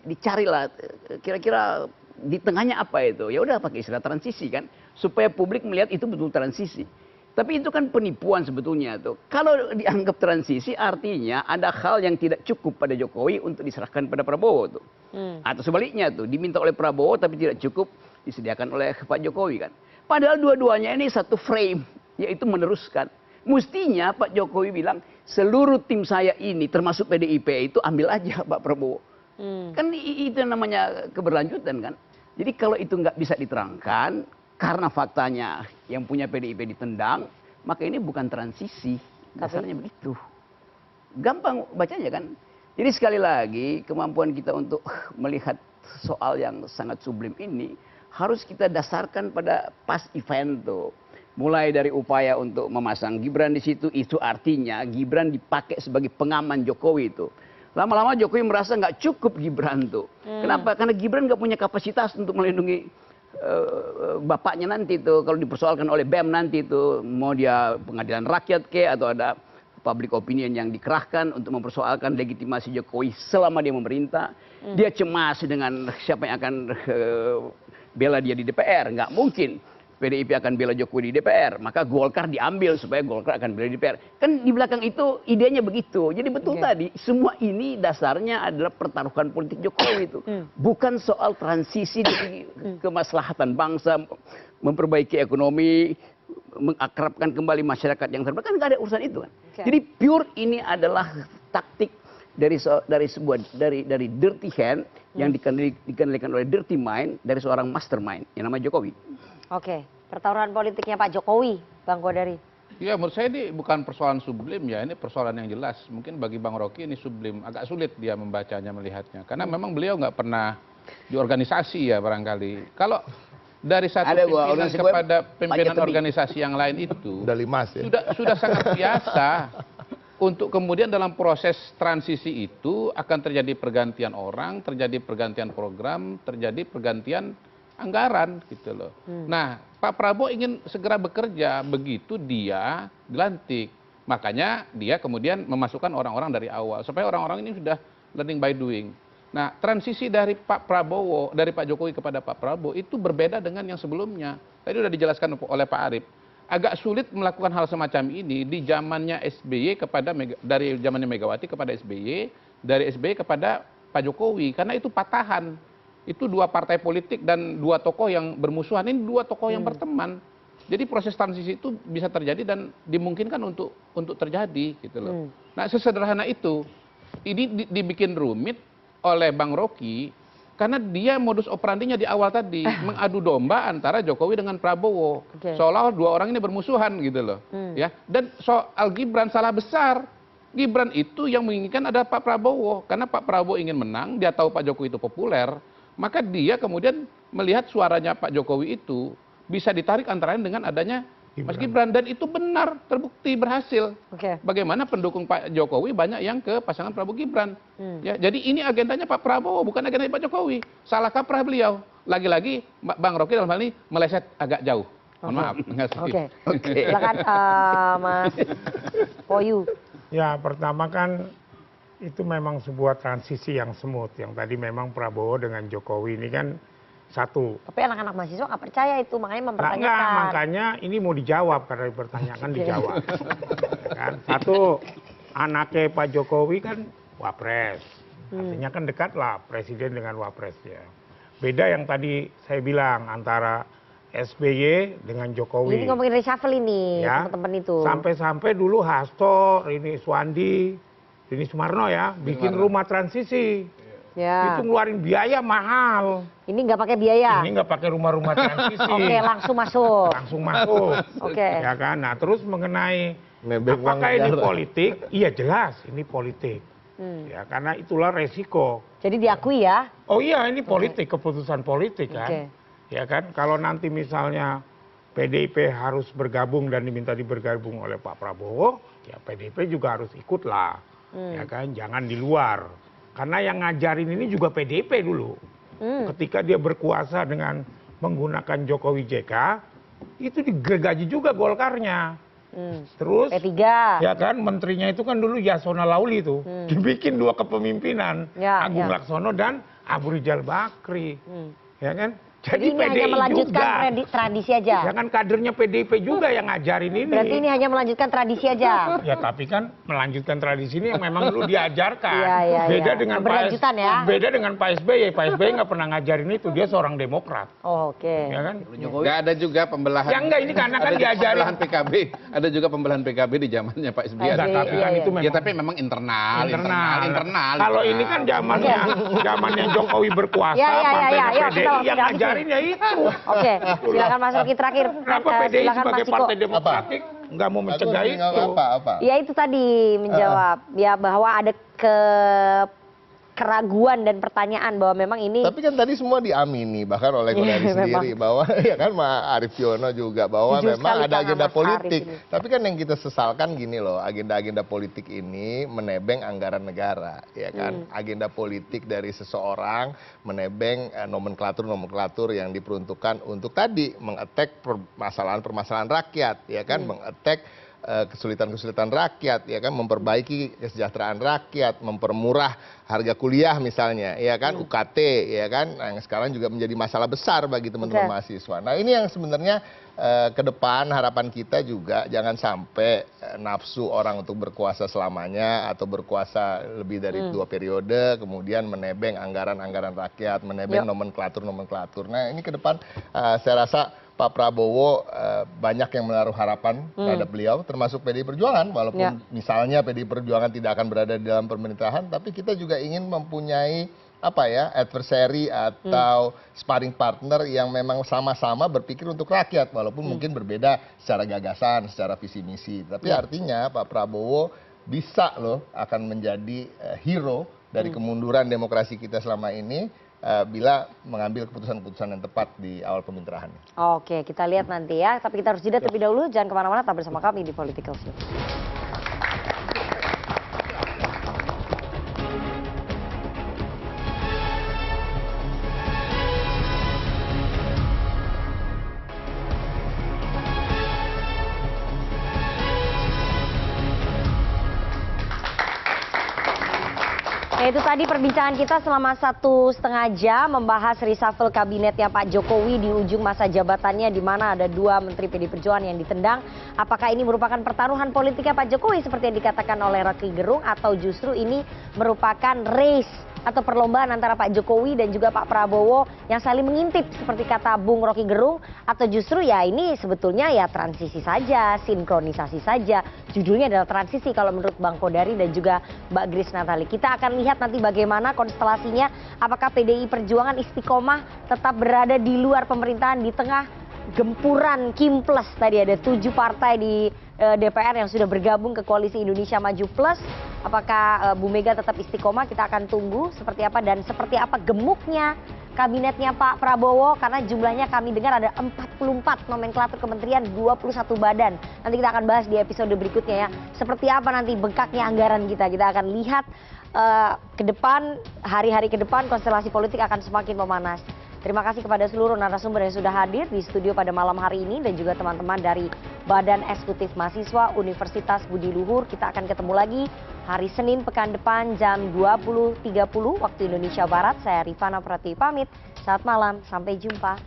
dicarilah kira-kira di tengahnya apa itu? Ya udah pakai istilah transisi kan, supaya publik melihat itu betul transisi. Tapi itu kan penipuan sebetulnya tuh. Kalau dianggap transisi artinya ada hal yang tidak cukup pada Jokowi untuk diserahkan pada Prabowo tuh. Atau sebaliknya tuh, diminta oleh Prabowo tapi tidak cukup disediakan oleh Pak Jokowi kan. Padahal dua-duanya ini satu frame, yaitu meneruskan. Mestinya Pak Jokowi bilang seluruh tim saya ini termasuk PDIP itu ambil aja Pak Prabowo. Kan itu namanya keberlanjutan kan. Jadi kalau itu nggak bisa diterangkan, karena faktanya yang punya PDIP ditendang, maka ini bukan transisi. Dasarnya begitu. Gampang bacanya kan. Jadi sekali lagi, kemampuan kita untuk melihat soal yang sangat sublim ini, harus kita dasarkan pada past event tuh. Mulai dari upaya untuk memasang Gibran di situ, itu artinya Gibran dipakai sebagai pengaman Jokowi itu. Lama-lama Jokowi merasa nggak cukup Gibran tuh. Kenapa? Karena Gibran nggak punya kapasitas untuk melindungi bapaknya nanti tuh. Kalau dipersoalkan oleh BEM nanti tuh, mau dia pengadilan rakyat atau ada public opinion yang dikerahkan untuk mempersoalkan legitimasi Jokowi selama dia memerintah. Dia cemas dengan siapa yang akan bela dia di DPR. Nggak mungkin PDIP akan bela Jokowi di DPR, maka Golkar diambil supaya Golkar akan bela di DPR. Kan di belakang itu idenya begitu. Jadi betul tadi, semua ini dasarnya adalah pertaruhan politik Jokowi itu. Bukan soal transisi dari kemaslahatan bangsa, memperbaiki ekonomi, mengakrabkan kembali masyarakat yang terbatas. Kan nggak ada urusan itu kan. Jadi pure ini adalah taktik dari dirty hand yang dikendalikan oleh dirty mind dari seorang mastermind yang namanya Jokowi. Oke, pertaruhan politiknya Pak Jokowi, Bang Kodari. Ya, menurut saya ini bukan persoalan sublim ya, ini persoalan yang jelas. Mungkin bagi Bang Rocky ini sublim, agak sulit dia membacanya, melihatnya. Karena memang beliau nggak pernah di organisasi ya barangkali. Kalau dari satu pimpinan kepada pimpinan organisasi yang lain itu, sudah sangat biasa. Untuk kemudian dalam proses transisi itu akan terjadi pergantian orang, terjadi pergantian program, terjadi pergantian anggaran gitu loh. Nah, Pak Prabowo ingin segera bekerja, begitu dia dilantik. Makanya dia kemudian memasukkan orang-orang dari awal supaya orang-orang ini sudah learning by doing. Nah, transisi dari Pak Prabowo, dari Pak Jokowi kepada Pak Prabowo itu berbeda dengan yang sebelumnya. Tadi sudah dijelaskan oleh Pak Arief. Agak sulit melakukan hal semacam ini di zamannya SBY dari zamannya Megawati kepada SBY, dari SBY kepada Pak Jokowi karena itu patahan. itu dua partai politik dan dua tokoh yang bermusuhan, ini dua tokoh yang berteman. Jadi proses transisi itu bisa terjadi dan dimungkinkan untuk terjadi gitu loh. Nah, sesederhana itu. Ini dibikin rumit oleh Bang Rocky karena dia modus operandinya di awal tadi mengadu domba antara Jokowi dengan Prabowo. Seolah dua orang ini bermusuhan gitu loh. Ya. Dan soal Gibran salah besar. Gibran itu yang menginginkan ada Pak Prabowo karena Pak Prabowo ingin menang, dia tahu Pak Jokowi itu populer, maka dia kemudian melihat suaranya Pak Jokowi itu bisa ditarik antara lain dengan adanya Mas Gibran, dan itu benar, terbukti berhasil. Bagaimana pendukung Pak Jokowi banyak yang ke pasangan Prabowo Gibran. Ya, jadi ini agendanya Pak Prabowo, bukan agendanya Pak Jokowi. Salah kaprah beliau. Lagi-lagi Bang Rocky dalam hal ini meleset agak jauh. Mohon maaf. Silakan Mas Poyu. Ya, pertama kan itu memang sebuah transisi yang smooth. Yang tadi memang Prabowo dengan Jokowi ini kan satu. Tapi anak-anak mahasiswa nggak percaya itu, makanya mempertanyakan. Enggak, makanya ini mau dijawab karena dipertanyakan dijawab. Ya kan? Satu, anaknya Pak Jokowi kan wapres. Artinya kan dekat lah presiden dengan wapresnya. Beda yang tadi saya bilang antara SBY dengan Jokowi. Ini ngomongin reshuffle ini, ya, teman-teman itu. Sampai-sampai dulu Hasto, Rini Suwandi, Rini Sumarno ya, bikin rumah transisi. Ya. Itu ngeluarin biaya mahal. Ini nggak pakai biaya? Ini nggak pakai rumah-rumah transisi. Oke, langsung masuk. Langsung masuk. Oke. Ya kan. Nah, terus mengenai apakah ini politik? Iya jelas, ini politik. Ya, karena itulah resiko. Jadi diakui ya? Oh iya, ini politik, keputusan politik kan. Ya kan. Kalau nanti misalnya PDIP harus bergabung dan diminta bergabung oleh Pak Prabowo, ya PDIP juga harus ikutlah. Ya kan. Jangan di luar. Karena yang ngajarin ini juga PDIP dulu. Ketika dia berkuasa dengan menggunakan Jokowi JK, itu digergaji juga Golkarnya. Terus, P3. Ya kan, menterinya itu kan dulu Yasona Lauli tuh. Dibikin dua kepemimpinan, Agung Laksono dan Abu Rizal Bakri. Ya kan? Jadi ini hanya melanjutkan tradisi aja. Ya kan kadernya PDIP juga yang ngajarin ini. Berarti ini hanya melanjutkan tradisi aja. Ya tapi kan melanjutkan tradisi ini yang memang dulu diajarkan. Beda dengan beda dengan Pak SBY. Pak SBY nggak pernah ngajarin itu, dia seorang Demokrat. Oke. Ya kan? Nggak ada juga pembelahan. Ya enggak, ini karena kan diajarin. Pembelahan PKB, ada juga pembelahan PKB di zamannya Pak SBY. Tapi kan itu memang. Ya tapi memang internal. Kalau ini kan zamannya Jokowi berkuasa, partai PDI yang ngajarin ya itu. Oke, silakan Mas Rocky terakhir. Kenapa PDI sebagai partai demokratik nggak mau mencegah itu? Ya itu tadi menjawab ya bahwa ada keraguan dan pertanyaan bahwa memang ini. Tapi kan tadi semua diamini bahkan oleh Kodari sendiri bahwa ya kan Arief Yono juga bahwa memang ada agenda politik. Tapi kan yang kita sesalkan gini loh, agenda-agenda politik ini menebeng anggaran negara, ya kan? Agenda politik dari seseorang menebeng nomenklatur-nomenklatur yang diperuntukkan untuk tadi mengetek permasalahan-permasalahan rakyat, ya kan? Mengetek kesulitan-kesulitan rakyat, ya kan, memperbaiki kesejahteraan rakyat, mempermurah harga kuliah misalnya, ya kan, UKT, ya kan, yang sekarang juga menjadi masalah besar bagi teman-teman mahasiswa. Nah ini yang sebenarnya ke depan harapan kita juga jangan sampai nafsu orang untuk berkuasa selamanya atau berkuasa lebih dari 2 periode, kemudian menebeng anggaran-anggaran rakyat, menebeng nomenklatur-nomenklatur. Nah ini ke depan saya rasa Pak Prabowo banyak yang menaruh harapan terhadap beliau, termasuk PDI Perjuangan, walaupun misalnya PDI Perjuangan tidak akan berada di dalam pemerintahan, tapi kita juga ingin mempunyai adversary atau sparring partner yang memang sama-sama berpikir untuk rakyat, walaupun mungkin berbeda secara gagasan, secara visi misi. Tapi artinya Pak Prabowo bisa loh akan menjadi hero dari kemunduran demokrasi kita selama ini. Bila mengambil keputusan-keputusan yang tepat di awal pemerintahan. Oke, kita lihat nanti ya. Tapi kita harus jeda terlebih dahulu. Jangan kemana-mana, tetap bersama kami di Political Show. Ya, itu tadi perbincangan kita selama 1,5 jam membahas reshuffle kabinetnya Pak Jokowi di ujung masa jabatannya, di mana ada 2 menteri PD Perjuangan yang ditendang. Apakah ini merupakan pertaruhan politiknya Pak Jokowi seperti yang dikatakan oleh Rocky Gerung, atau justru ini merupakan race atau perlombaan antara Pak Jokowi dan juga Pak Prabowo yang saling mengintip seperti kata Bung Rocky Gerung, atau justru ya ini sebetulnya ya transisi saja, sinkronisasi saja. Judulnya adalah transisi kalau menurut Bang Kodari dan juga Mbak Grace Natali. Kita akan lihat nanti bagaimana konstelasinya, apakah PDI Perjuangan istiqomah tetap berada di luar pemerintahan di tengah gempuran Kim Plus. Tadi ada 7 partai di DPR yang sudah bergabung ke koalisi Indonesia Maju Plus. Apakah Bu Mega tetap istiqomah? Kita akan tunggu seperti apa dan seperti apa gemuknya kabinetnya Pak Prabowo, karena jumlahnya kami dengar ada 44 nomenklatur kementerian, 21 badan. Nanti kita akan bahas di episode berikutnya ya. Seperti apa nanti bengkaknya anggaran kita akan lihat ke depan, hari-hari ke depan konstelasi politik akan semakin memanas. Terima kasih kepada seluruh narasumber yang sudah hadir di studio pada malam hari ini dan juga teman-teman dari Badan Eksekutif Mahasiswa Universitas Budi Luhur. Kita akan ketemu lagi hari Senin pekan depan jam 20.30 waktu Indonesia Barat. Saya Rifana Pratiwi pamit. Selamat malam, sampai jumpa.